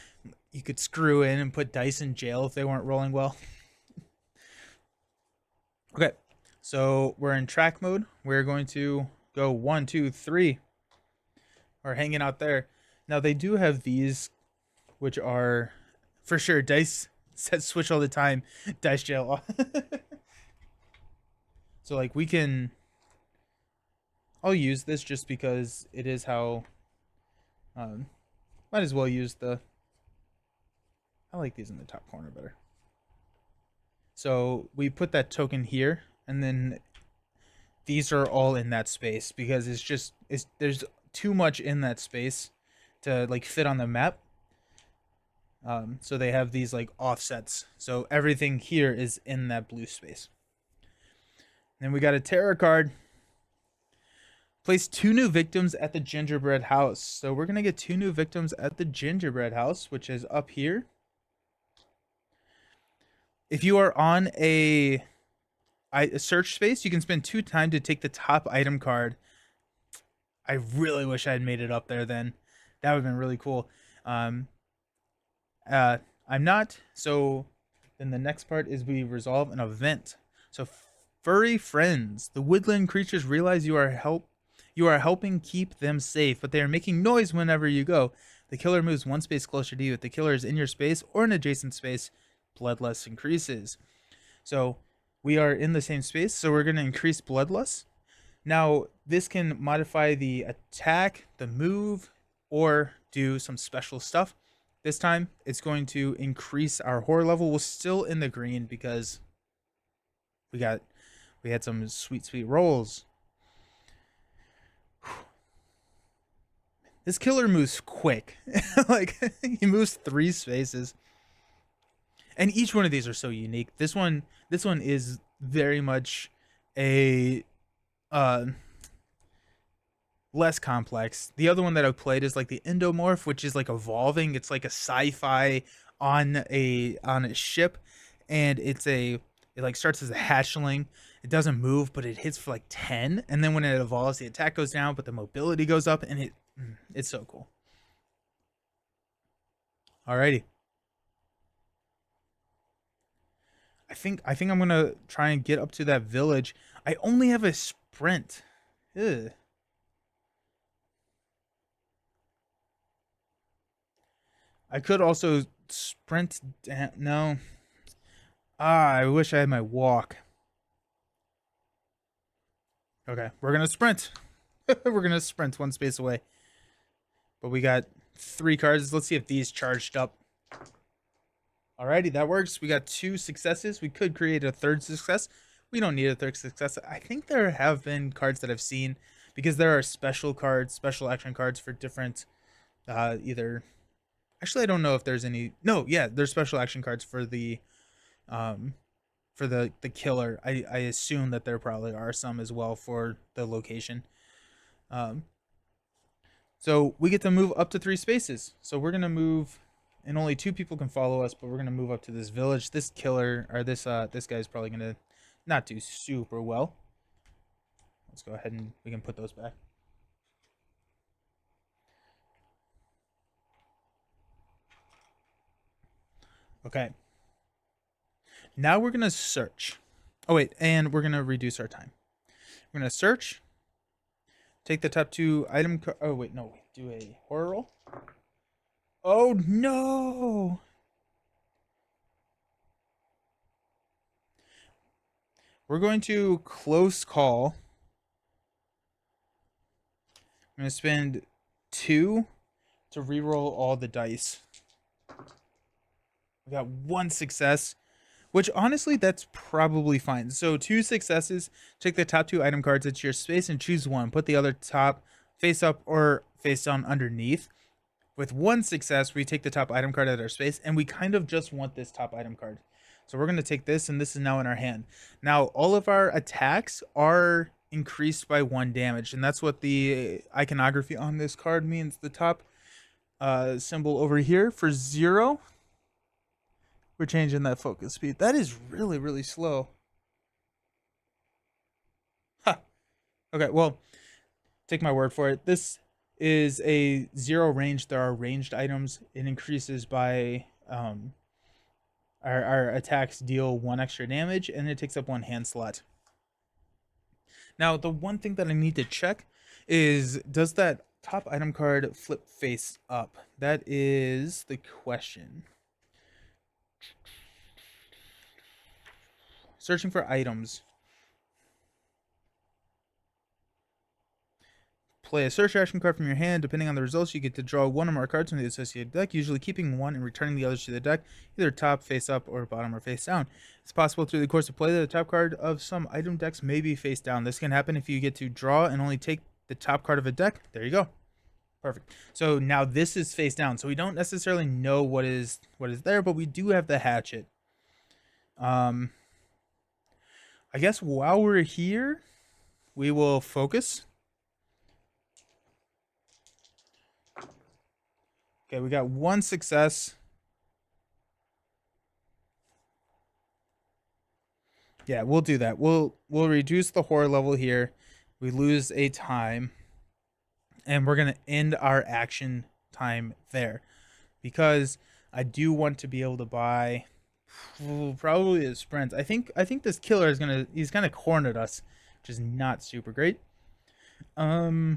You could screw in and put dice in jail if they weren't rolling well. Okay. So we're in track mode. We're going to go 1, 2, 3. We're hanging out there. Now they do have these, which are for sure dice set switch all the time. Dice jail. So like we can. I'll use this just because it is how. Might as well use the. I like these in the top corner better. So we put that token here, and then these are all in that space because there's too much in that space to like fit on the map. So they have these like offsets. So everything here is in that blue space. Then we got a terror card. Place 2 new victims at the gingerbread house. So we're gonna get 2 new victims at the gingerbread house, which is up here. If you are on a search space, you can spend 2 time to take the top item card. I really wish I had made it up there then. That would have been really cool. I'm not. So then the next part is we resolve an event. So furry friends. The woodland creatures realize you are helping keep them safe, but they are making noise whenever you go. The killer moves one space closer to you. If the killer is in your space or an adjacent space, bloodlust increases. So we are in the same space, so we're going to increase bloodlust. Now, this can modify the attack, the move, or do some special stuff. This time, it's going to increase our horror level. We're still in the green because we had some sweet rolls. This killer moves quick. Like, he moves 3 spaces. And each one of these are so unique. This one is very much a less complex. The other one that I've played is like the Endomorph, which is like evolving. It's like a sci-fi on a ship, and it like starts as a hatchling. It doesn't move, but it hits for like 10, and then when it evolves, the attack goes down, but the mobility goes up, and it's so cool. Alrighty. I think I'm gonna try and get up to that village. I only have a sprint. Ugh. I could also sprint. No. I wish I had my walk. Okay, we're gonna sprint. We're gonna sprint one space away. But we got 3 cards. Let's see if these charged up. Alrighty, that works. We got 2 successes. We could create a 3rd success. We don't need a 3rd success. I think there have been cards that I've seen because there are special cards, special action cards for different either. Actually, I don't know if there's any. No, yeah, there's special action cards um for the killer. I assume that there probably are some as well for the location. Um so we get to move up to 3 spaces. So we're gonna move, and only 2 people can follow us, but we're gonna move up to this village. This killer, or this guy's probably gonna not do super well. Let's go ahead and we can put those back. Okay. Now we're gonna search. Oh wait, and we're gonna reduce our time. We're gonna search. Take the top 2 item. Oh wait, no. Do a horror roll. Oh no! We're going to close call. I'm gonna spend 2 to reroll all the dice. We got 1 success, which honestly, that's probably fine. So 2 successes. Take the top 2 item cards at your space and choose one. Put the other top face up or face down underneath. With 1 success, we take the top item card at our space, and we kind of just want this top item card. So we're going to take this, and this is now in our hand. Now, all of our attacks are increased by 1 damage, and that's what the iconography on this card means. The top symbol over here for 0, we're changing that focus speed. That is really, really slow. Huh. Okay, well, take my word for it. This is a 0 range. There are ranged items. It increases by our attacks deal 1 extra damage, and it takes up 1 hand slot. Now, the one thing that I need to check is, does that top item card flip face up? That is the question. Searching for items. Play a search action card from your hand. Depending on the results, you get to draw 1 or more cards from the associated deck, usually keeping 1 and returning the others to the deck, either top, face up, or bottom or face down. It's possible through the course of play that the top card of some item decks may be face down. This can happen if you get to draw and only take the top card of a deck. There you go. Perfect. So now this is face down, so we don't necessarily know what is there, but we do have the hatchet. I guess while we're here, we will focus. Okay, we got 1 success. Yeah, we'll do that. We'll reduce the horror level here. We lose a time, and we're gonna end our action time there, because I do want to be able to buy probably a sprint. I think this killer is he's gonna corner us, which is not super great. Hmm.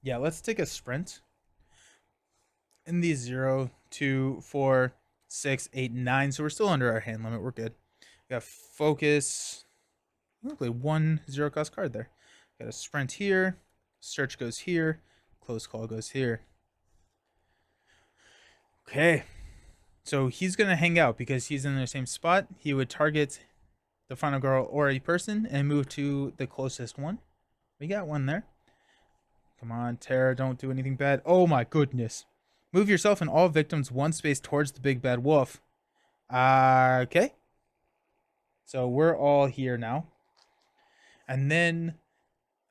Yeah, let's take a sprint in these 0, 2, 4, 6, 8, 9. So we're still under our hand limit. We're good. We got focus. We'll play 1 0 cost card there. Got a sprint here. Search goes here. Close call goes here. Okay. So he's going to hang out because he's in the same spot. He would target the final girl or a person and move to the closest one. We got one there. Come on, Tara, don't do anything bad. Oh my goodness. Move yourself and all victims one space towards the big bad wolf. Okay. So we're all here now. And then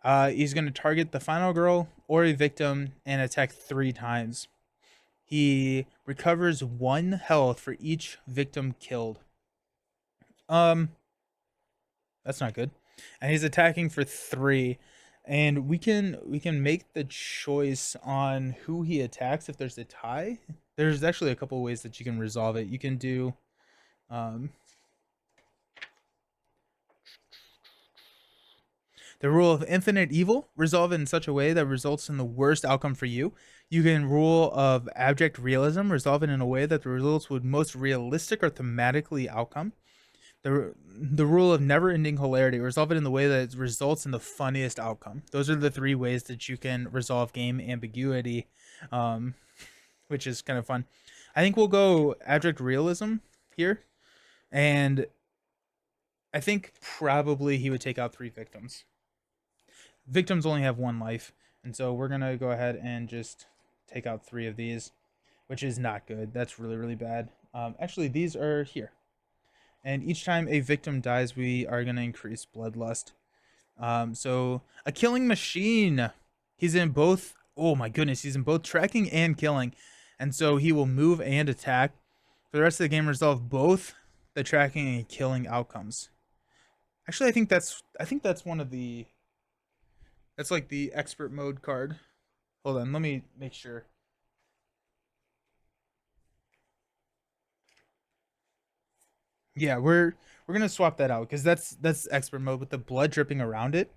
he's going to target the final girl or a victim and attack 3 times. He recovers 1 health for each victim killed. That's not good. And he's attacking for 3. And we can make the choice on who he attacks if there's a tie. There's actually a couple ways that you can resolve it. You can do um, the rule of infinite evil, resolve it in such a way that results in the worst outcome for you. You can rule of abject realism, resolve it in a way that the results would most realistic or thematically outcome. The rule of never-ending hilarity, resolve it in the way that it results in the funniest outcome. Those are the 3 ways that you can resolve game ambiguity, um, which is kind of fun. I think we'll go abject realism here, and I think probably he would take out 3 victims. Victims only have 1 life, and so we're gonna go ahead and just take out 3 of these, which is not good. That's really, really bad. Actually, these are here. And each time a victim dies, we are going to increase bloodlust. So a killing machine. He's in both. Oh my goodness, he's in both tracking and killing, and so he will move and attack. For the rest of the game, resolve both the tracking and killing outcomes. Actually, I think that's one of the. That's like the expert mode card. Hold on, let me make sure. Yeah, we're gonna swap that out because that's expert mode with the blood dripping around it.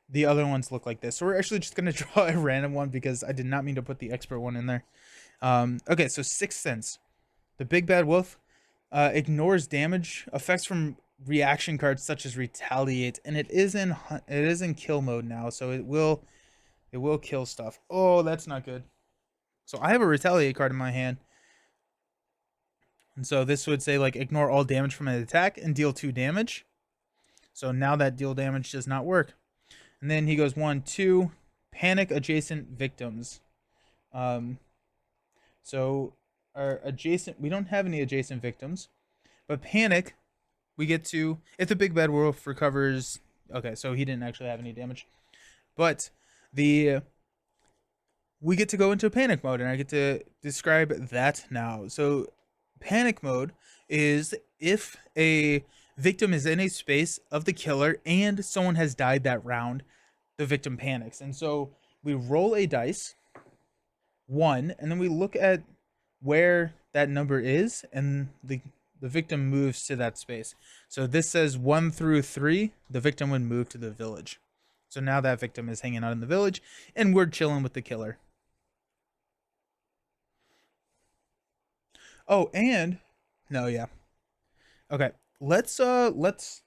The other ones look like this. So we're actually just gonna draw a random one because I did not mean to put the expert one in there. Okay, so Sixth Sense. The Big Bad Wolf ignores damage effects from reaction cards such as Retaliate, and it is in kill mode now, so it will kill stuff. Oh, that's not good. So I have a Retaliate card in my hand, and so this would say like ignore all damage from an attack and deal 2 damage. So now that deal damage does not work. And then he goes 1, 2, panic adjacent victims. Um, so our adjacent, we don't have any adjacent victims, but panic, we get to, if the big bad wolf recovers, okay, so he didn't actually have any damage, but the, we get to go into panic mode, and I get to describe that now. So panic mode is if a victim is in a space of the killer and someone has died that round, the victim panics. And so we roll a dice, 1, and then we look at where that number is, and the victim moves to that space. So this says 1 through 3, the victim would move to the village. So now that victim is hanging out in the village, and we're chilling with the killer. Oh, and no, yeah. Okay. Let's this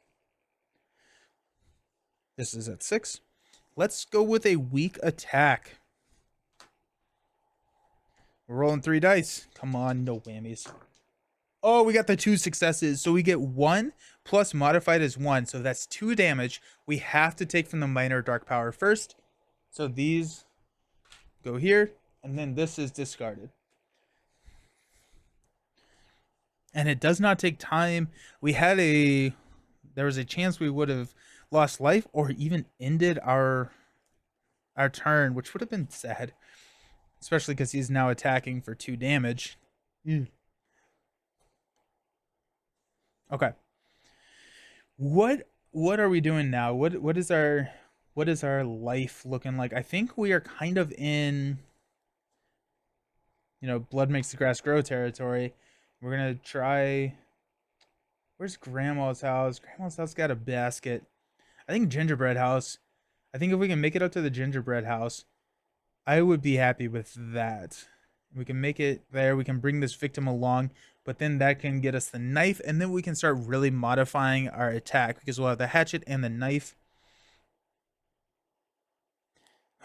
is at 6. Let's go with a weak attack. We're rolling 3 dice. Come on, no whammies. Oh, we got the 2 successes. So we get 1 plus modified as 1. So that's 2 damage. We have to take from the minor dark power first. So these go here, and then this is discarded. And it does not take time. There was a chance we would have lost life or even ended our turn, which would have been sad, especially because he's now attacking for 2 damage. Mm. Okay, what are we doing now? What is our life looking like? I think we are kind of in, blood makes the grass grow territory. We're gonna try. Where's Grandma's house? Grandma's house got a basket. I think gingerbread house. I think if we can make it up to the gingerbread house, I would be happy with that. We can make it there. We can bring this victim along, but then that can get us the knife, and then we can start really modifying our attack because we'll have the hatchet and the knife.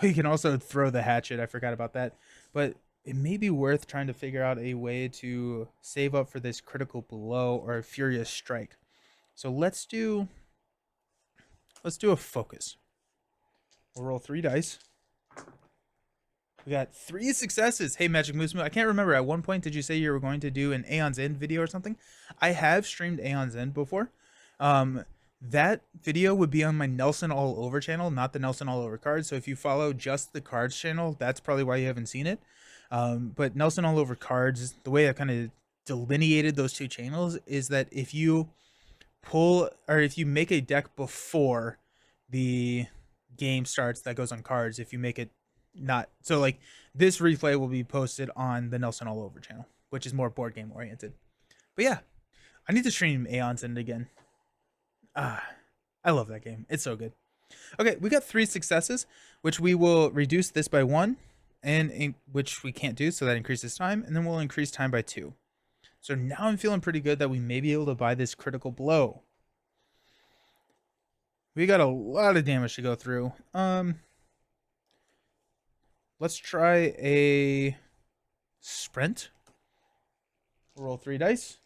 We can also throw the hatchet. I forgot about that. But it may be worth trying to figure out a way to save up for this critical blow or a furious strike. So let's do a focus. We'll roll 3 dice. We got 3 successes. Hey, Magic Moose Moo. I can't remember. At one point, did you say you were going to do an Aeon's End video or something? I have streamed Aeon's End before. That video would be on my Nelson All Over channel, not the Nelson All Over cards. So if you follow just the cards channel, that's probably why you haven't seen it. But Nelson All Over cards, the way I kind of delineated those 2 channels is that if you if you make a deck before the game starts that goes on cards, if you make it not so, like, this replay will be posted on the Nelson All Over channel, which is more board game oriented. But yeah, I need to stream Aeon's End again. I love that game. It's so good. Okay, we got 3 successes, which we will reduce this by 1, and which we can't do, so that increases time, and then we'll increase time by 2. So now I'm feeling pretty good that we may be able to buy this critical blow. We got a lot of damage to go through. Let's try a sprint. Roll 3 dice.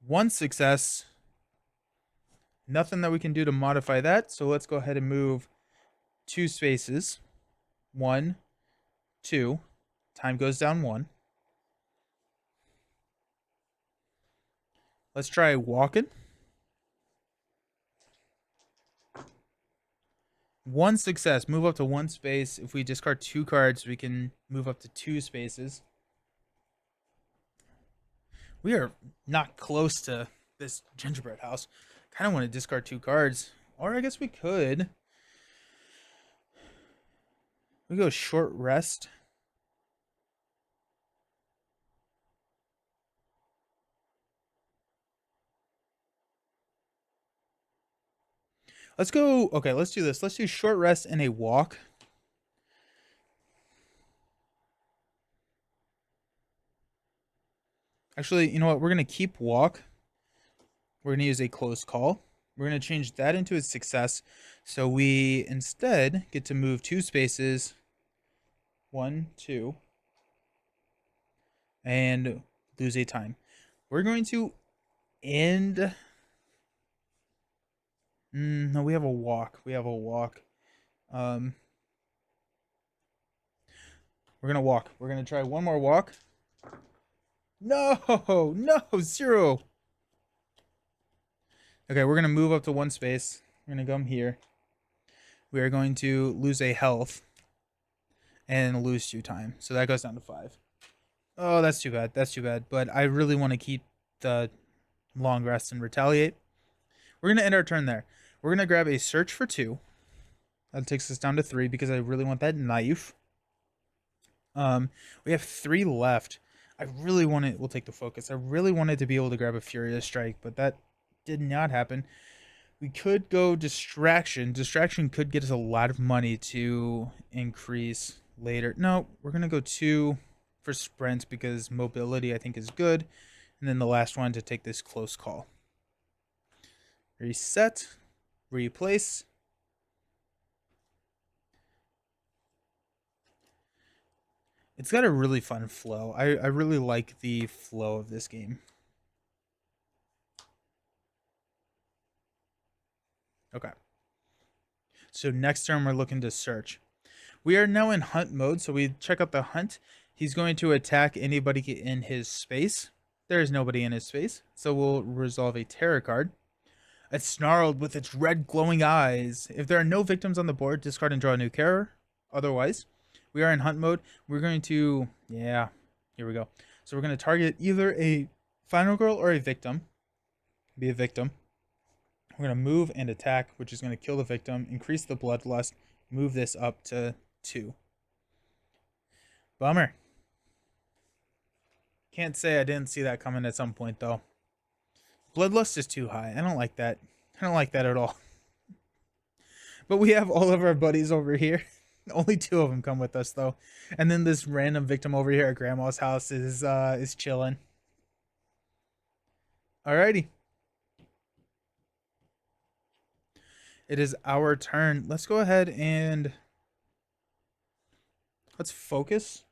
1 success. Nothing that we can do to modify that. So let's go ahead and move 2 spaces. 1, 2. Time goes down 1. Let's try walking. 1 success. Move up to 1 space. If we discard 2 cards, we can move up to 2 spaces. We are not close to this gingerbread house. Kind of want to discard 2 cards. Or I guess we could. We go short rest. Let's go. Okay, let's do this. Let's do short rest and a walk. Actually, you know what? We're going to keep walk. We're going to use a close call. We're going to change that into a success. So we instead get to move 2 spaces. 1, 2. And lose a time. We're going to end... no, we have a walk. We have a walk. We're going to walk. We're going to try one more walk. No, no, 0. Okay, we're going to move up to 1 space. We're going to come here. We are going to lose a health and lose 2 time. So that goes down to 5. Oh, that's too bad. That's too bad. But I really want to keep the long rest and retaliate. We're going to end our turn there. We're going to grab a search for 2. That takes us down to 3 because I really want that knife. We have 3 left. I really wanted... We'll take the focus. I really wanted to be able to grab a Furious Strike, but that did not happen. We could go Distraction. Distraction could get us a lot of money to increase later. No, we're going to go 2 for Sprint because mobility I think is good. And then the last one to take this close call. Reset. Replace. It's got a really fun flow. I really like the flow of this game. Okay. So next turn we're looking to search. We are now in hunt mode, so we check out the hunt. He's going to attack anybody in his space. There is nobody in his space, so we'll resolve a terror card. It's snarled with its red glowing eyes. If there are no victims on the board, discard and draw a new terror. Otherwise, we are in hunt mode. We're going to, yeah, here we go. So we're going to target either a final girl or a victim. Be a victim. We're going to move and attack, which is going to kill the victim, increase the bloodlust, move this up to 2. Bummer. Can't say I didn't see that coming at some point, though. Bloodlust is too high. I don't like that. I don't like that at all. But we have all of our buddies over here. Only two of them come with us though, and then this random victim over here at Grandma's house is chilling. Alrighty, it is our turn. Let's go ahead and let's focus.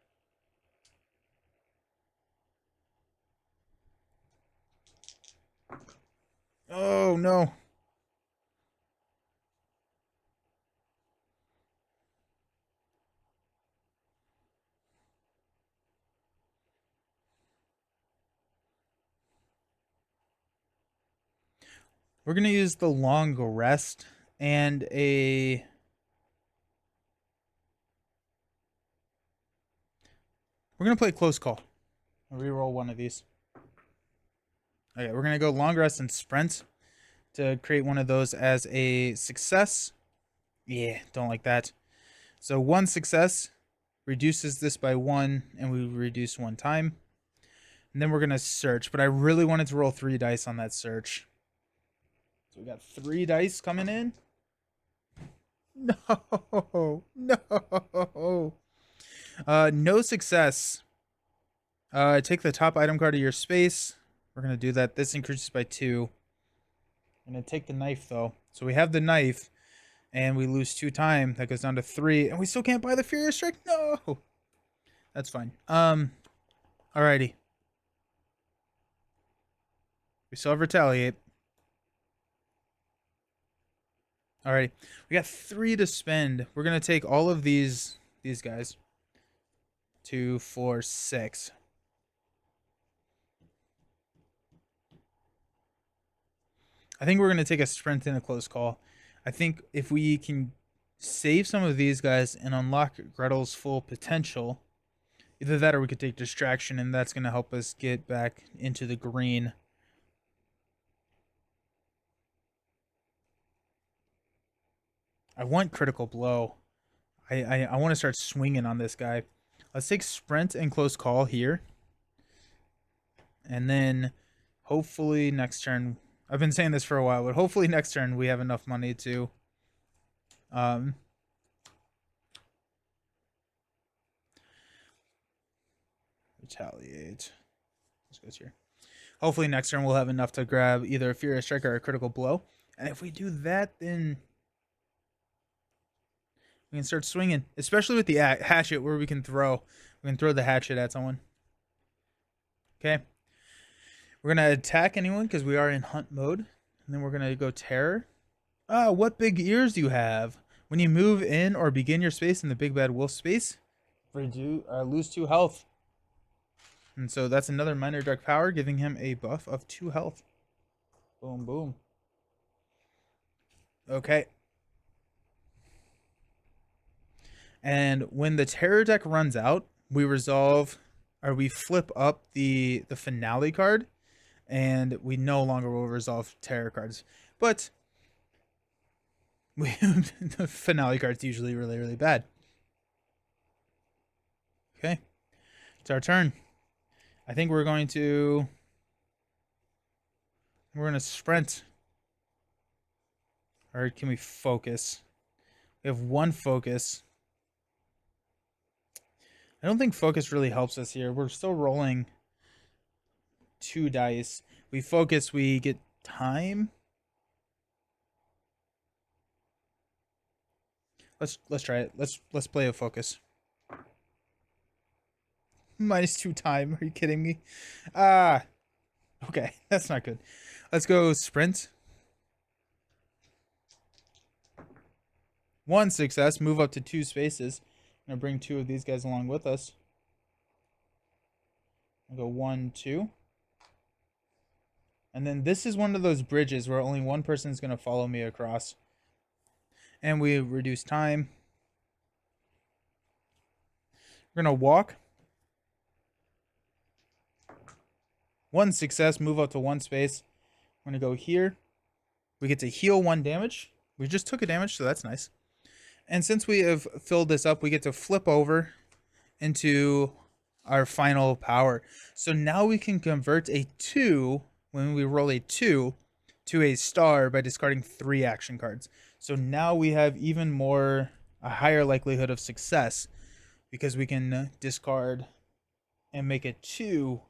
Oh no. We're gonna use the long rest and a. We're gonna play close call. I'll reroll one of these. Okay, we're gonna go long rest and sprint to create one of those as a success. Yeah, don't like that. So one success reduces this by one, and we reduce one time. And then we're gonna search, but I really wanted to roll 3 dice on that search. So we got 3 dice coming in. No, no. No success. Take the top item card of your space. We're gonna do that. This increases by 2. I'm gonna take the knife though. So we have the knife, and we lose 2 time. That goes down to 3, and we still can't buy the Furious Strike. No, that's fine. Alrighty. We still have retaliate. Alrighty, we got 3 to spend. We're gonna take all of these guys. 2, 4, 6. I think we're gonna take a sprint and a close call. I think if we can save some of these guys and unlock Gretel's full potential, either that or we could take distraction, and that's gonna help us get back into the green. I want critical blow. I want to start swinging on this guy. Let's take sprint and close call here. And then hopefully next turn, I've been saying this for a while, but hopefully next turn we have enough money to retaliate. This goes here. Hopefully next turn we'll have enough to grab either a Furious Strike or a critical blow. And if we do that, then we can start swinging, especially with the hatchet where we can throw. We can throw the hatchet at someone. Okay. We're going to attack anyone because we are in hunt mode. And then we're going to go terror. Ah, what big ears do you have? When you move in or begin your space in the big bad wolf space, lose 2 health. And so that's another minor dark power, giving him a buff of 2 health. Boom, boom. Okay. And when the terror deck runs out, we flip up the finale card, and we no longer will resolve terror cards. But the finale card's usually really, really bad. Okay. It's our turn. I think we're going to sprint. Or can we focus? We have 1 focus. I don't think focus really helps us here. We're still rolling 2 dice. We focus, we get time. Let's try it. Let's play a focus. -2 time. Are you kidding me? Okay, that's not good. Let's go sprint. 1 success. Move up to 2 spaces. I'm gonna bring 2 of these guys along with us. I'll go 1, 2. And then this is one of those bridges where only one person is gonna follow me across. And we reduce time. We're gonna walk. 1 success, move up to 1 space. I'm gonna go here. We get to heal 1 damage. We just took a damage, so that's nice. And since we have filled this up, we get to flip over into our final power. So now we can convert a 2, when we roll a 2, to a star by discarding 3 action cards. So now we have even more a higher likelihood of success because we can discard and make it 2,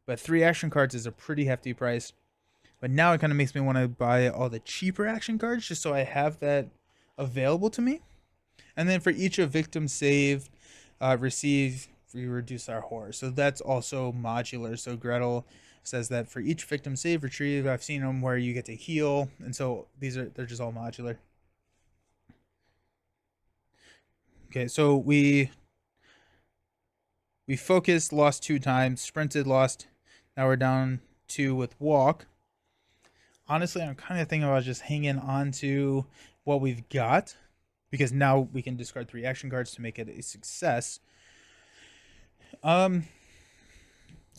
but 3 action cards is a pretty hefty price. But now it kind of makes me want to buy all the cheaper action cards just so I have that available to me. And then for each of victim save, receive, we reduce our horror. So that's also modular. So Gretel says that for each victim save, retrieve. I've seen them where you get to heal, and so they're just all modular. Okay, so we focused, lost 2 times, sprinted, lost. Now we're down 2 with walk. Honestly, I'm kind of thinking about just hanging on to what we've got because now we can discard 3 action cards to make it a success. Yeah,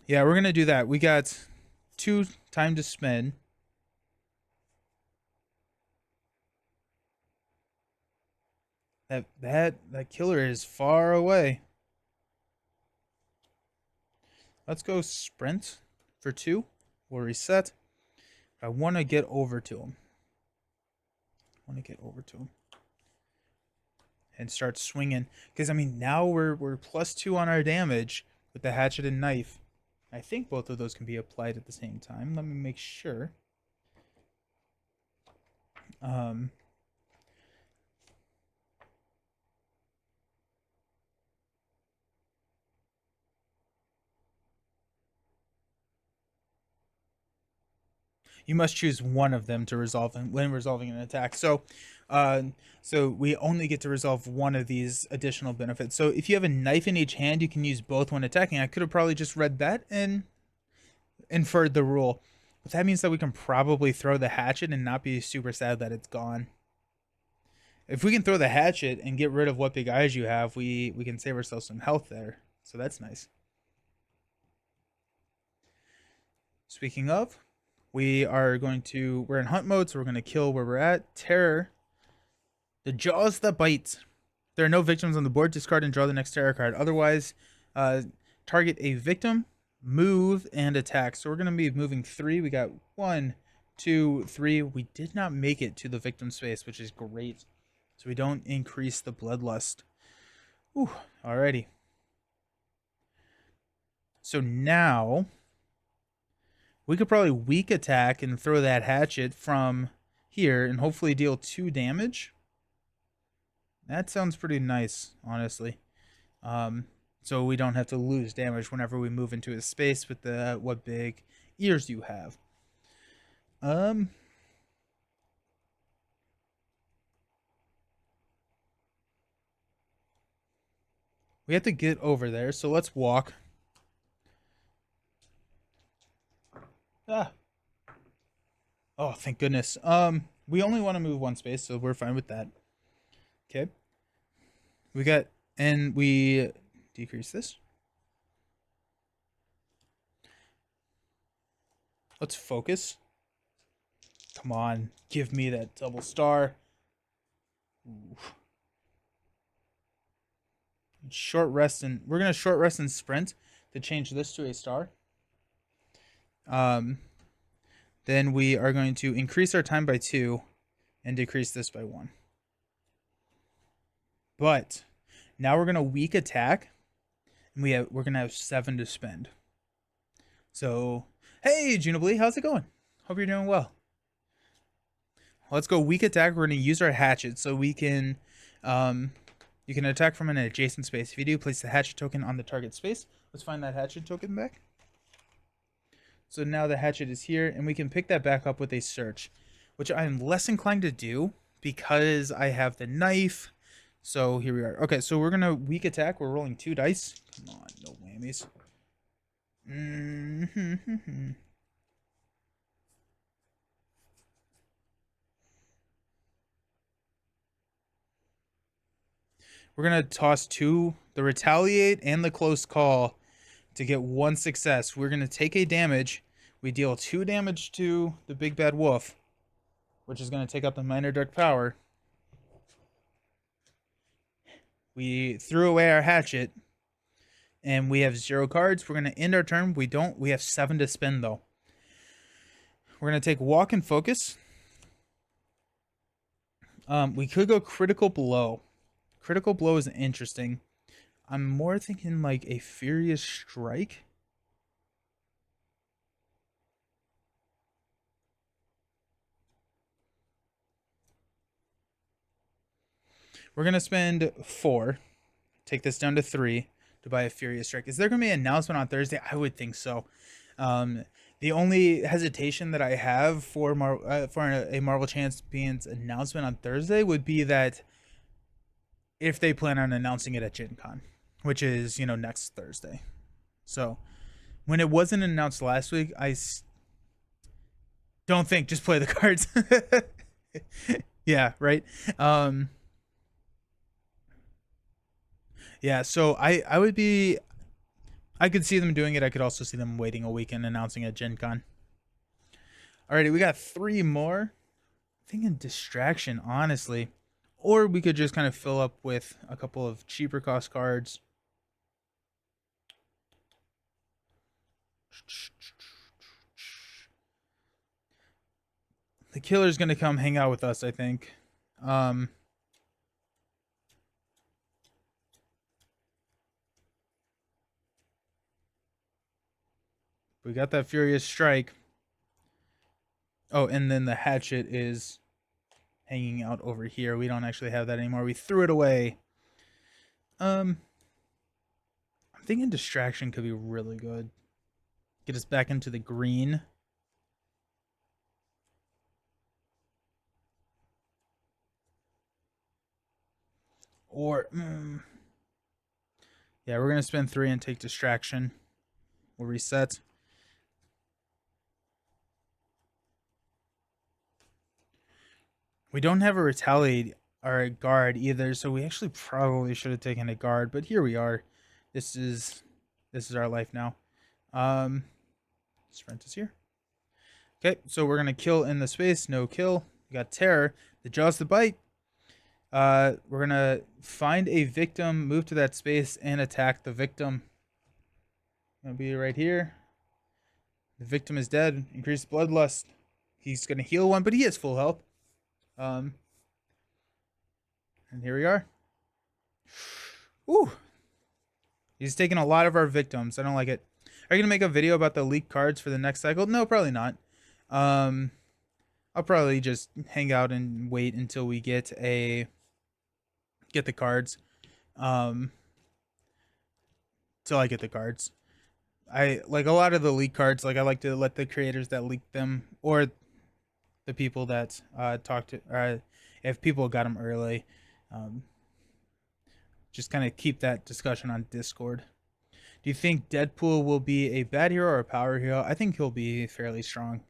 we're gonna do that. We got 2 time to spend. That killer is far away. Let's go sprint for 2. We'll reset. I want to get over to him. And start swinging. Because, I mean, now we're +2 on our damage with the hatchet and knife. I think both of those can be applied at the same time. Let me make sure. You must choose one of them to resolve when resolving an attack. So we only get to resolve one of these additional benefits. So if you have a knife in each hand, you can use both when attacking. I could have probably just read that and inferred the rule. But that means that we can probably throw the hatchet and not be super sad that it's gone. If we can throw the hatchet and get rid of what big eyes you have, we can save ourselves some health there. So that's nice. Speaking of, we're in hunt mode, so we're going to kill where we're at. Terror. The jaws that bite. There are no victims on the board. Discard and draw the next terror card. Otherwise, target a victim, move, and attack. So we're going to be moving 3. We got 1, 2, 3. We did not make it to the victim space, which is great. So we don't increase the bloodlust. Whew, alrighty. So now we could probably weak attack and throw that hatchet from here and hopefully deal 2 damage. That sounds pretty nice, honestly. So we don't have to lose damage whenever we move into a space with the what big ears you have. We have to get over there, so let's walk. Ah. Oh, thank goodness. We only want to move 1 space, so we're fine with that. Okay. We decrease this. Let's focus. Come on, give me that double star. Ooh. Short rest, and we're gonna short rest and sprint to change this to a star. Then we are going to increase our time by 2 and decrease this by 1. But now we're gonna weak attack, and we're gonna have 7 to spend. So, hey, Juniblee, how's it going? Hope you're doing well. Let's go weak attack. We're gonna use our hatchet so we can, you can attack from an adjacent space. If you do, place the hatchet token on the target space. Let's find that hatchet token back. So now the hatchet is here, and we can pick that back up with a search, which I'm less inclined to do because I have the knife. So here we are. Okay, so we're going to weak attack. We're rolling 2 dice. Come on, no whammies. We're going to toss 2, the retaliate and the close call, to get 1 success. We're going to take a damage. We deal 2 damage to the big bad wolf, which is going to take up the minor dark power. We threw away our hatchet, and we have 0 cards. We're going to end our turn. We have 7 to spend, though. We're going to take walk and focus. We could go critical blow. Critical blow is interesting. I'm more thinking like a furious strike. We're gonna spend 4, take this down to 3 to buy a furious strike. Is there gonna be an announcement on Thursday? I would think so. Um, the only hesitation that I have for a Marvel Champions announcement on Thursday would be that if they plan on announcing it at Gen Con, which is next Thursday. So when it wasn't announced last week, don't think, just play the cards. Yeah, right. Um, yeah, so I could see them doing it. I could also see them waiting a week and announcing at Gen Con. Alrighty, we got 3 more. Thinking distraction, honestly. Or we could just kind of fill up with a couple of cheaper cost cards. The killer's gonna come hang out with us, I think. We got that furious strike. Oh, and then the hatchet is hanging out over here. We don't actually have that anymore. We threw it away. I'm thinking distraction could be really good. Get us back into the green. Or, yeah, we're going to spend 3 and take distraction. We'll reset. We don't have a retaliate or a guard either, so we actually probably should have taken a guard, but here we are. This is our life now. Sprint is here. Okay, so we're gonna kill in the space, no kill. We got terror. The jaws the bite. We're gonna find a victim, move to that space, and attack the victim. Gonna be right here. The victim is dead. Increased bloodlust. He's gonna heal 1, but he has full health. And here we are. Ooh. He's taking a lot of our victims. I don't like it. Are you gonna make a video about the leaked cards for the next cycle? No, probably not. I'll probably just hang out and wait until we get the cards. Till I get the cards. I like a lot of the leak cards. Like I like to let the creators that leak them or the people that talk to, if people got them early, just kind of keep that discussion on Discord. Do you think Deadpool will be a bad hero or a power hero? I think he'll be fairly strong.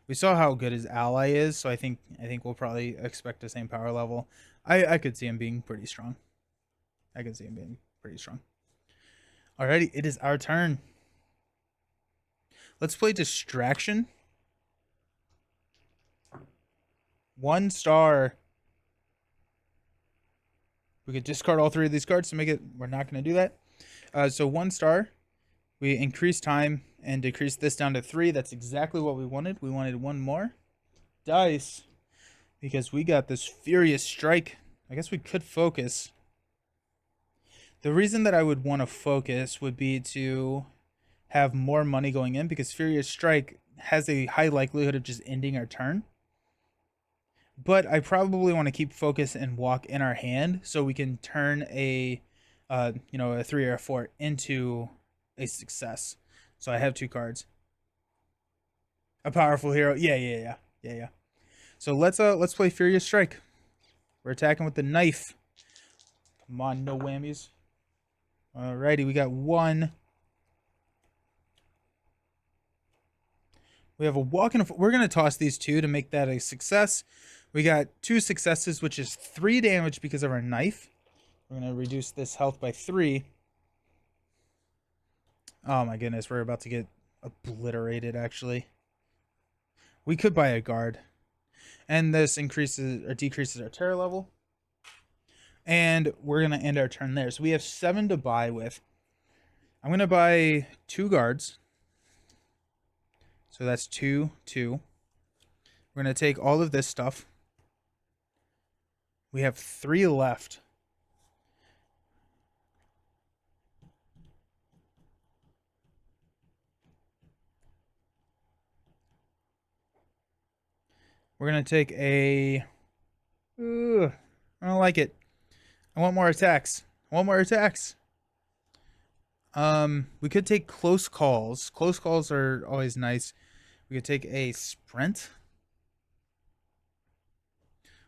We saw how good his ally is, so I think we'll probably expect the same power level. I could see him being pretty strong. I could see him being pretty strong. Alrighty, it is our turn. Let's play Distraction. 1 star. We could discard all 3 of these cards to make it. We're not going to do that. So 1 star. We increase time and decrease this down to 3. That's exactly what we wanted. We wanted 1 more. Dice. Because we got this furious strike. I guess we could focus. The reason that I would want to focus would be to have more money going in because Furious Strike has a high likelihood of just ending our turn. But I probably want to keep focus and walk in our hand so we can turn a 3 or a 4 into a success. So I have 2 cards. A powerful hero. Yeah. So let's play Furious Strike. We're attacking with the knife. Come on, no whammies. Alrighty, we got 1. We have a walk and we're gonna toss these 2 to make that a success. We got 2 successes, which is 3 damage because of our knife. We're gonna reduce this health by 3. Oh my goodness, we're about to get obliterated. Actually, we could buy a guard, and this increases or decreases our terror level. And we're gonna end our turn there. So we have 7 to buy with. I'm gonna buy 2 guards. So that's 2, 2. We're gonna take all of this stuff. We have 3 left. We're gonna take a. Ugh, I don't like it. I want more attacks. I want more attacks. We could take close calls. Close calls are always nice. We could take a sprint.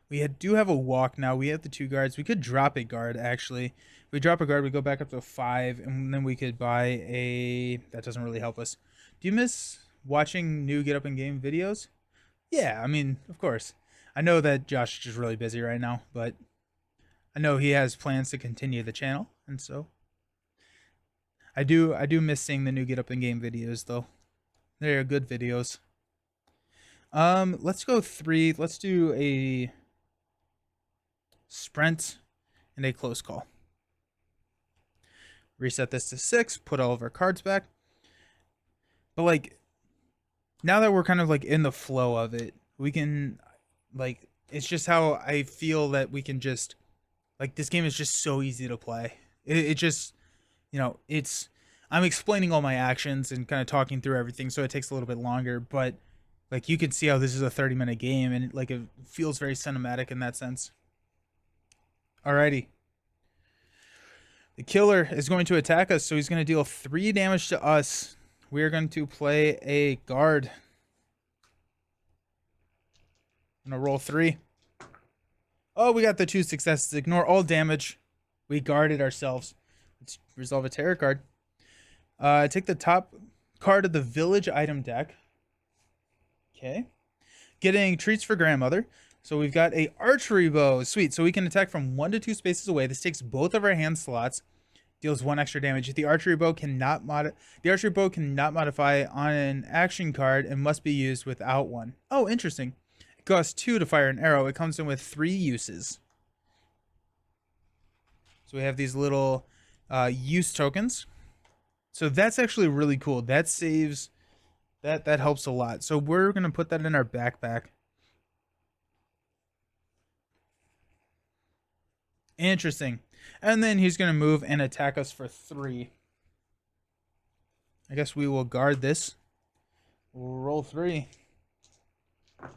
We do have a walk now. We have the 2 guards. We could drop a guard, actually. If we drop a guard, we go back up to 5, and then we could buy a... That doesn't really help us. Do you miss watching new Get Up in Game videos? Yeah, I mean, of course. I know that Josh is just really busy right now, but I know he has plans to continue the channel, and so I do miss seeing the new Get Up in Game videos though. They're good videos. Let's go 3. Let's do a sprint and a close call. Reset this to 6, put all of our cards back. But like now that we're kind of like in the flow of it, we can like it's just how I feel that we can just like this game is just so easy to play. It just it's I'm explaining all my actions and kind of talking through everything, so it takes a little bit longer, but like you can see how this is a 30-minute game and like it feels very cinematic in that sense. Alrighty. The killer is going to attack us, so he's going to deal 3 damage to us. We are going to play a guard. I'm going to roll 3. Oh, we got the 2 successes. Ignore all damage. We guarded ourselves. Let's resolve a terror card. Take the top card of the village item deck. Okay. Getting treats for grandmother. So we've got a archery bow. Sweet. So we can attack from 1 to 2 spaces away. This takes both of our hand slots. Deals 1 extra damage. The archery bow cannot modify on an action card and must be used without one. Oh, interesting. It costs 2 to fire an arrow. It comes in with 3 uses. So we have these little use tokens. So that's actually really cool. That saves that helps a lot. So we're gonna put that in our backpack. Interesting. And then he's gonna move and attack us for 3. I guess we will guard this. We'll roll 3. We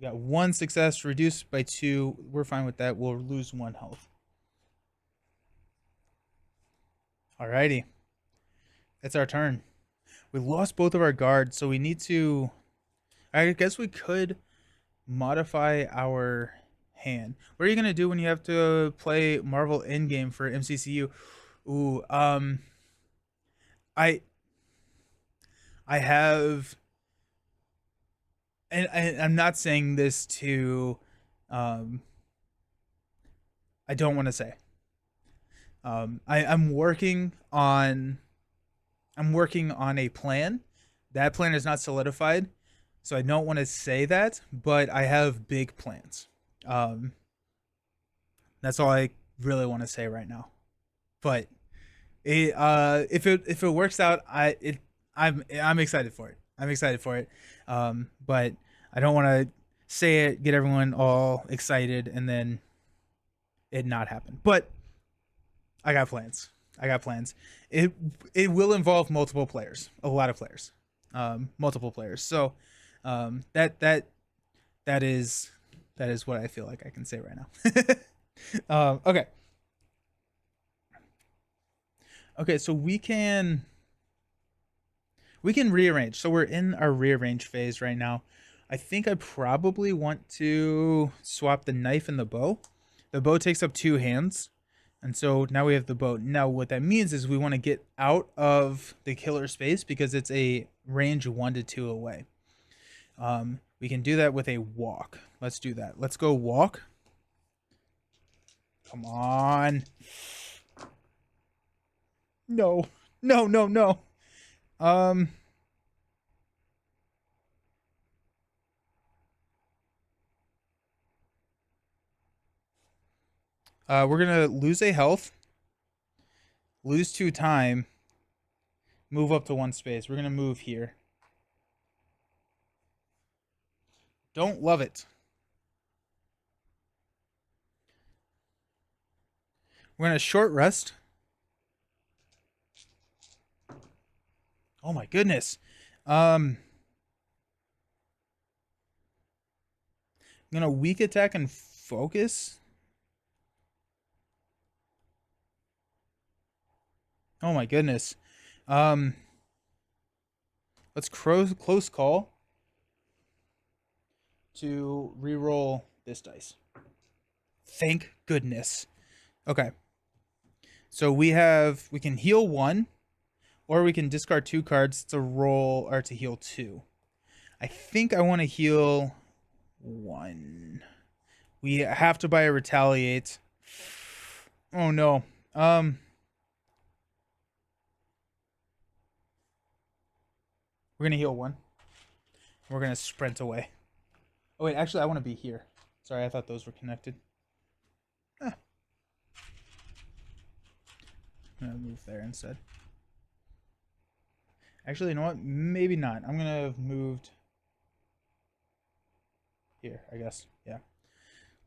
got 1 success, reduced by 2. We're fine with that. We'll lose 1 health. Alrighty. It's our turn. We lost both of our guards, so we need to... I guess we could modify our hand. What are you going to do when you have to play Marvel Endgame for MCCU? Ooh, I have... And I'm not saying this to... I don't want to say. I'm working on a plan. That plan is not solidified, so I don't want to say that, but I have big plans. Um, that's all I really want to say right now. But if it works out, I'm excited for it. I'm excited for it. But I don't want to say it, get everyone all excited, and then it not happen. But I got plans. I got plans. It will involve multiple players, a lot of players, multiple players. So that is what I feel like I can say right now. Okay. Okay, so we can rearrange. So we're in our rearrange phase right now. I think I probably want to swap the knife and the bow. The bow takes up 2 hands. And so now we have the bow. Now what that means is we want to get out of the killer space because it's a range 1 to 2 away. We can do that with a walk. Let's do that. Let's go walk. Come on. No. No, no, no. We're gonna lose a health, lose 2 time, move up to 1 space. We're gonna move here. Don't love it. We're gonna short rest. Oh my goodness. gonna weak attack and focus. Oh my goodness. Um, let's close call to reroll this dice. Thank goodness. Okay. So we can heal 1, or we can discard 2 cards to roll or to heal 2. I think I want to heal 1. We have to buy a retaliate. Oh no. We're gonna heal 1. We're gonna sprint away. Oh wait, actually I want to be here. Sorry, I thought those were connected. Ah, I'm gonna move there instead. Actually, you know what? Maybe not. I'm gonna have moved here, I guess. Yeah.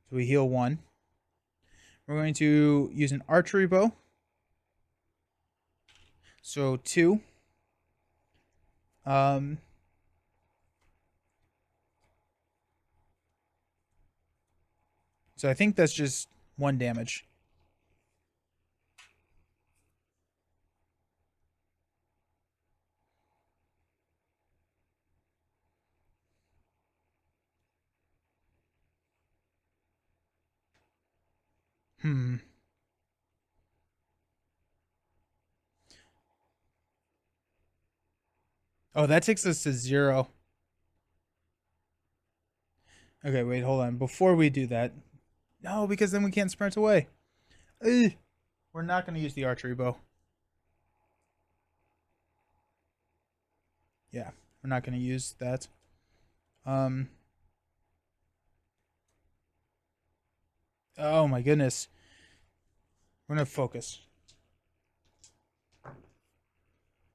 So we heal 1. We're going to use an archery bow. So 2. Um, so I think that's just 1 damage. Hmm. Oh, that takes us to 0. Okay, wait, hold on. Before we do that, no, because then we can't sprint away. Ugh. We're not going to use the archery bow. Yeah, we're not going to use that. Um. Oh my goodness. We're going to focus.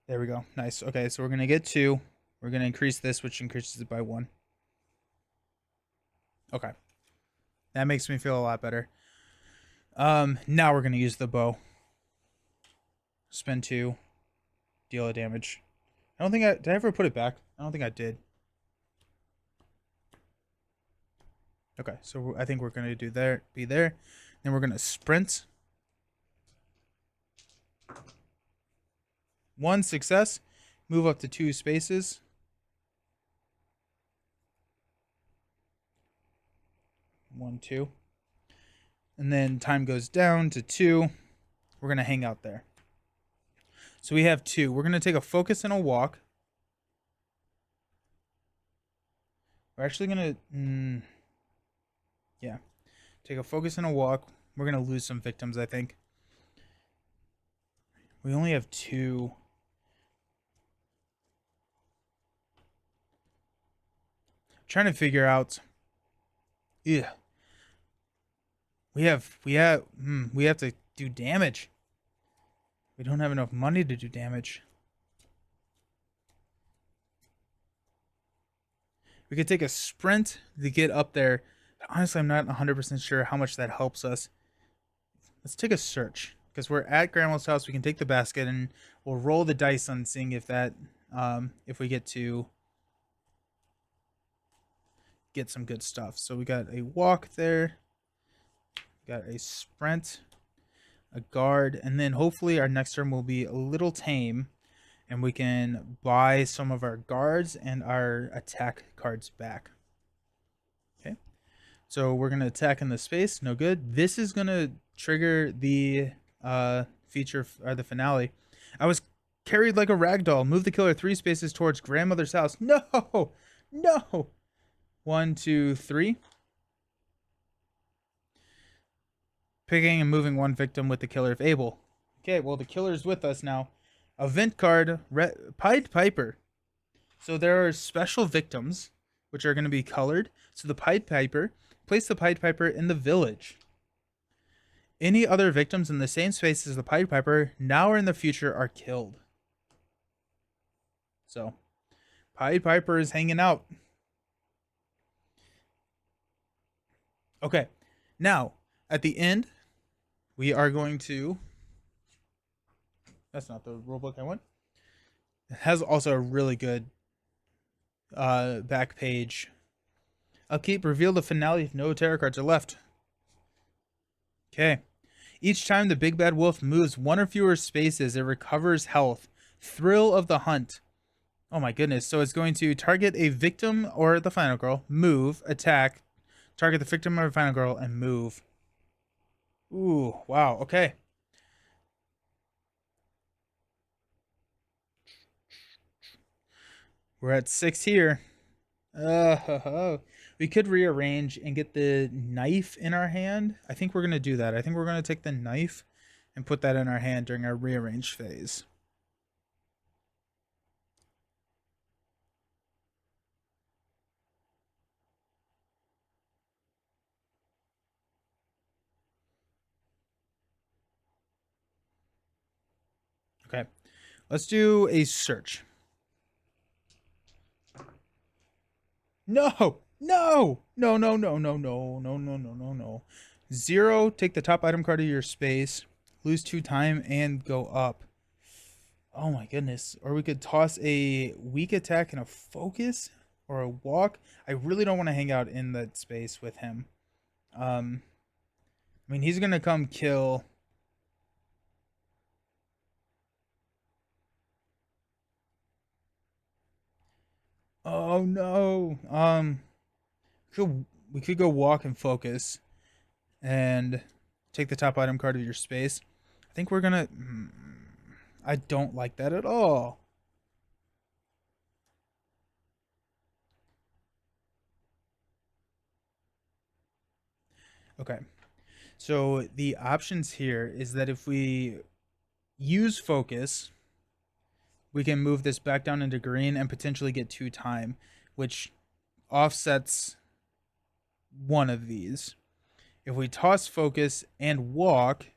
There we go. Nice. Okay, so we're going to get 2. We're going to increase this, which increases it by 1. Okay. That makes me feel a lot better. Now we're going to use the bow. Spend 2. Deal a damage. I don't think did I ever put it back? I don't think I did. Okay, so I think we're going to be there. Then we're going to sprint. 1 success. Move up to 2 spaces. 1, 2. And then time goes down to 2. We're going to hang out there. So we have 2. We're going to take a focus and a walk. We're actually going to... yeah. Take a focus and a walk. We're going to lose some victims, I think. We only have 2. I'm trying to figure out... yeah. We have to do damage. We don't have enough money to do damage. We could take a sprint to get up there. Honestly, I'm not 100% sure how much that helps us. Let's take a search. Because we're at Grandma's house, we can take the basket and we'll roll the dice on seeing if that, if we get to get some good stuff. So we got a walk there. We got a sprint, a guard, and then hopefully our next turn will be a little tame and we can buy some of our guards and our attack cards back. Okay. So we're going to attack in the space. No good. This is going to trigger the feature or the finale. I was carried like a rag doll. Move the killer 3 spaces towards grandmother's house. No! No! 1, 2, 3. Picking and moving 1 victim with the killer if able. Okay, well, the killer's with us now. Event card, Pied Piper. So there are special victims, which are going to be colored. So the Pied Piper, place the Pied Piper in the village. Any other victims in the same space as the Pied Piper, now or in the future, are killed. So, Pied Piper is hanging out. Okay, now, at the end, we are going to... That's not the rulebook I want. It has also a really good back page Upkeep, reveal the finale if no tarot cards are left. Okay. Each time the big bad wolf moves one or fewer spaces, it recovers health. Thrill of the hunt. Oh my goodness. So it's going to target a victim or the final girl, move, attack, target the victim or the final girl, and move. Ooh, wow. Okay. We're at 6 here. We could rearrange and get the knife in our hand. I think we're going to do that. I think we're going to take the knife and put that in our hand during our rearrange phase. Okay. Let's do a search. No! No! No, no, no, no, no, no, no, no, no, no. 0, take the top item card of your space, lose 2 time, and go up. Oh my goodness. Or we could toss a weak attack and a focus or a walk. I really don't want to hang out in that space with him. I mean, he's going to come kill. Oh no. We could go walk and focus and take the top item card of your space. I think we're going to I don't like that at all. Okay. So the options here is that if we use focus, we can move this back down into green and potentially get 2 time, which offsets one of these. If we toss focus and walk,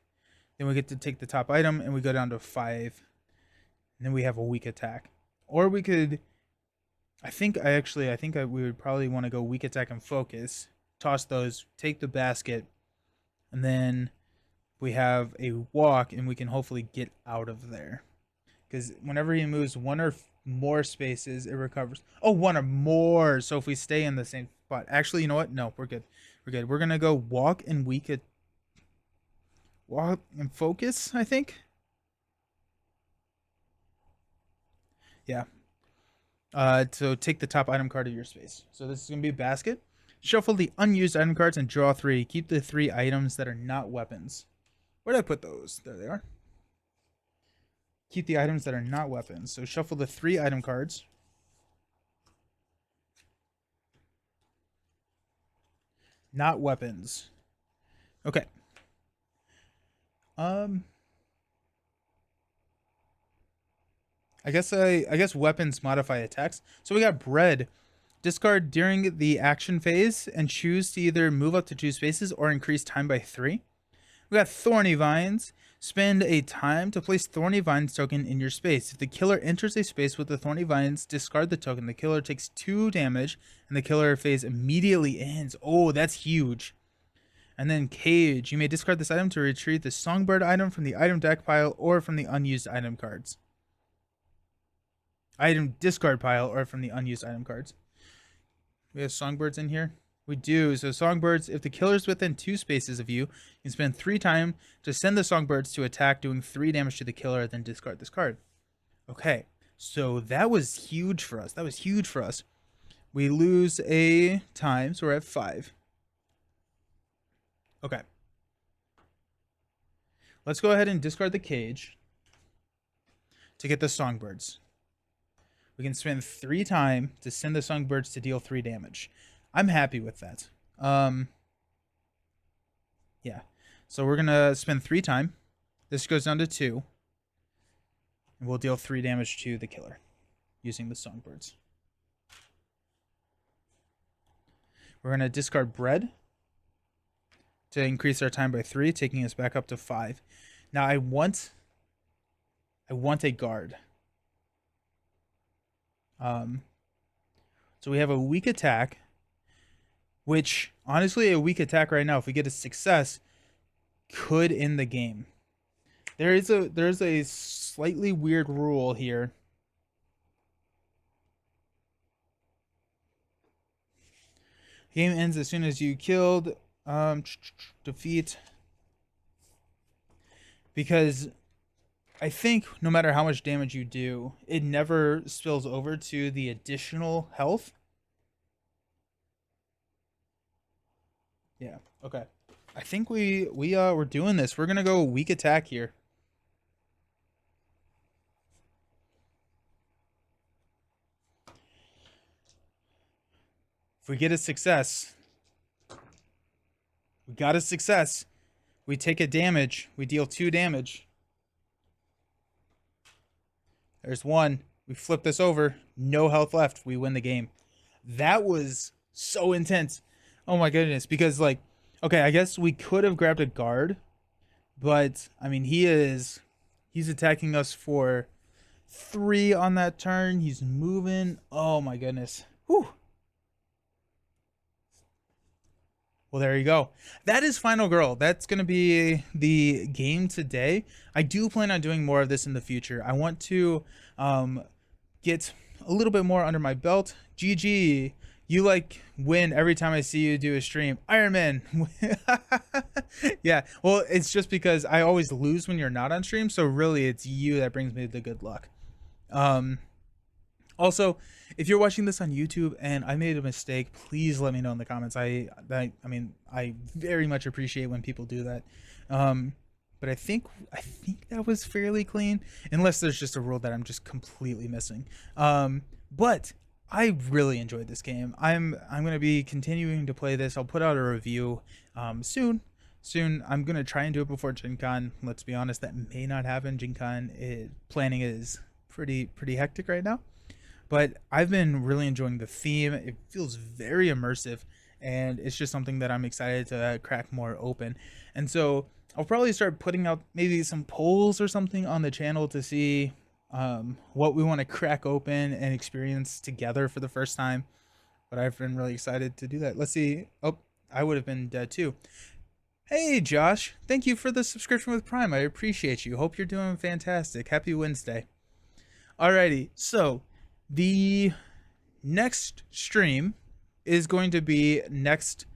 then we get to take the top item and we go down to 5. And then we have a weak attack. Or we could I think we would probably want to go weak attack and focus, toss those, take the basket, and then we have a walk and we can hopefully get out of there. Because whenever he moves one or more spaces, it recovers. Oh, one or more. So if we stay in the same spot. Actually, you know what? No, we're good. We're good. We're going to go walk and walk and focus, I think. Yeah. So take the top item card of your space. So this is going to be a basket. Shuffle the unused item cards and draw 3. Keep the 3 items that are not weapons. Where did I put those? There they are. Keep the items that are not weapons. So shuffle the 3 item cards. Not weapons. Okay. I guess weapons modify attacks. So we got bread. Discard during the action phase and choose to either move up to 2 spaces or increase time by 3. We got thorny vines. Spend a time to place thorny vines token in your space. If the killer enters a space with the thorny vines, discard the token. The killer takes 2 damage and the killer phase immediately ends. Oh, that's huge. And then cage. You may discard this item to retrieve the songbird item from the item deck pile or from the unused item cards. Item discard pile or from the unused item cards. We have songbirds in here. We do. So songbirds, if the killer's within 2 spaces of you, you can spend 3 time to send the songbirds to attack, doing 3 damage to the killer, then discard this card. Okay. So that was huge for us. That was huge for us. We lose a time, so we're at 5. Okay. Let's go ahead and discard the cage to get the songbirds. We can spend 3 time to send the songbirds to deal 3 damage. I'm happy with that. Yeah. So we're going to spend 3 time. This goes down to 2. And we'll deal 3 damage to the killer using the songbirds. We're going to discard bread to increase our time by 3, taking us back up to 5. Now I want a guard. So we have a weak attack, which honestly, a weak attack right now, if we get a success, could end the game. There's a slightly weird rule here. Game ends as soon as you killed. Defeat. Because I think no matter how much damage you do, it never spills over to the additional health. Yeah. Okay. I think we're doing this. We're gonna go weak attack here. If we get a success, we got a success. We take a damage. We deal 2 damage. There's 1. We flip this over. No health left. We win the game. That was so intense. Oh my goodness. Because like, okay, I guess we could have grabbed a guard, but I mean he's attacking us for 3 on that turn. He's moving. Oh my goodness. Whew. Well, there you go. That is Final Girl. That's going to be the game today. I do plan on doing more of this in the future. I want to get a little bit more under my belt. GG. You like win every time I see you do a stream. Iron Man. Yeah. Well, it's just because I always lose when you're not on stream. So really, it's you that brings me the good luck. Also, if you're watching this on YouTube and I made a mistake, please let me know in the comments. I mean, I very much appreciate when people do that. But I think that was fairly clean, unless there's just a rule that I'm just completely missing. But I really enjoyed this game. I'm gonna be continuing to play this. I'll put out a review soon. Soon, I'm gonna try and do it before Gen Con. Let's be honest, that may not happen. Gen Con planning is pretty hectic right now. But I've been really enjoying the theme. It feels very immersive, and it's just something that I'm excited to crack more open. And so I'll probably start putting out maybe some polls or something on the channel to see what we want to crack open and experience together for the first time. But I've been really excited to do that. Let's see. Oh, I would have been dead too. Hey, Josh. Thank you for the subscription with Prime. I appreciate you. Hope you're doing fantastic. Happy Wednesday. Alrighty. So the next stream is going to be next,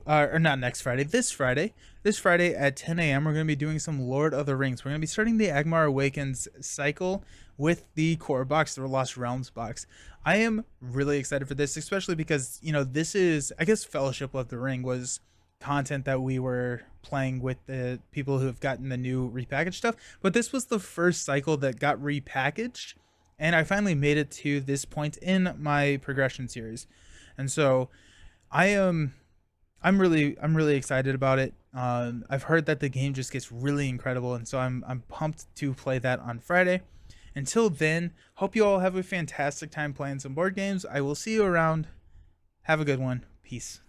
or not next Friday, this Friday. This Friday at 10 a.m. we're going to be doing some Lord of the Rings. We're going to be starting the Agmar Awakens cycle with the core box, the Lost Realms box. I am really excited for this, especially because, you know, this is, I guess, Fellowship of the Ring was content that we were playing with the people who have gotten the new repackaged stuff. But this was the first cycle that got repackaged, and I finally made it to this point in my progression series. And so I'm really excited about it. I've heard that the game just gets really incredible, and so I'm pumped to play that on Friday. Until then, hope you all have a fantastic time playing some board games. I will see you around. Have a good one. Peace.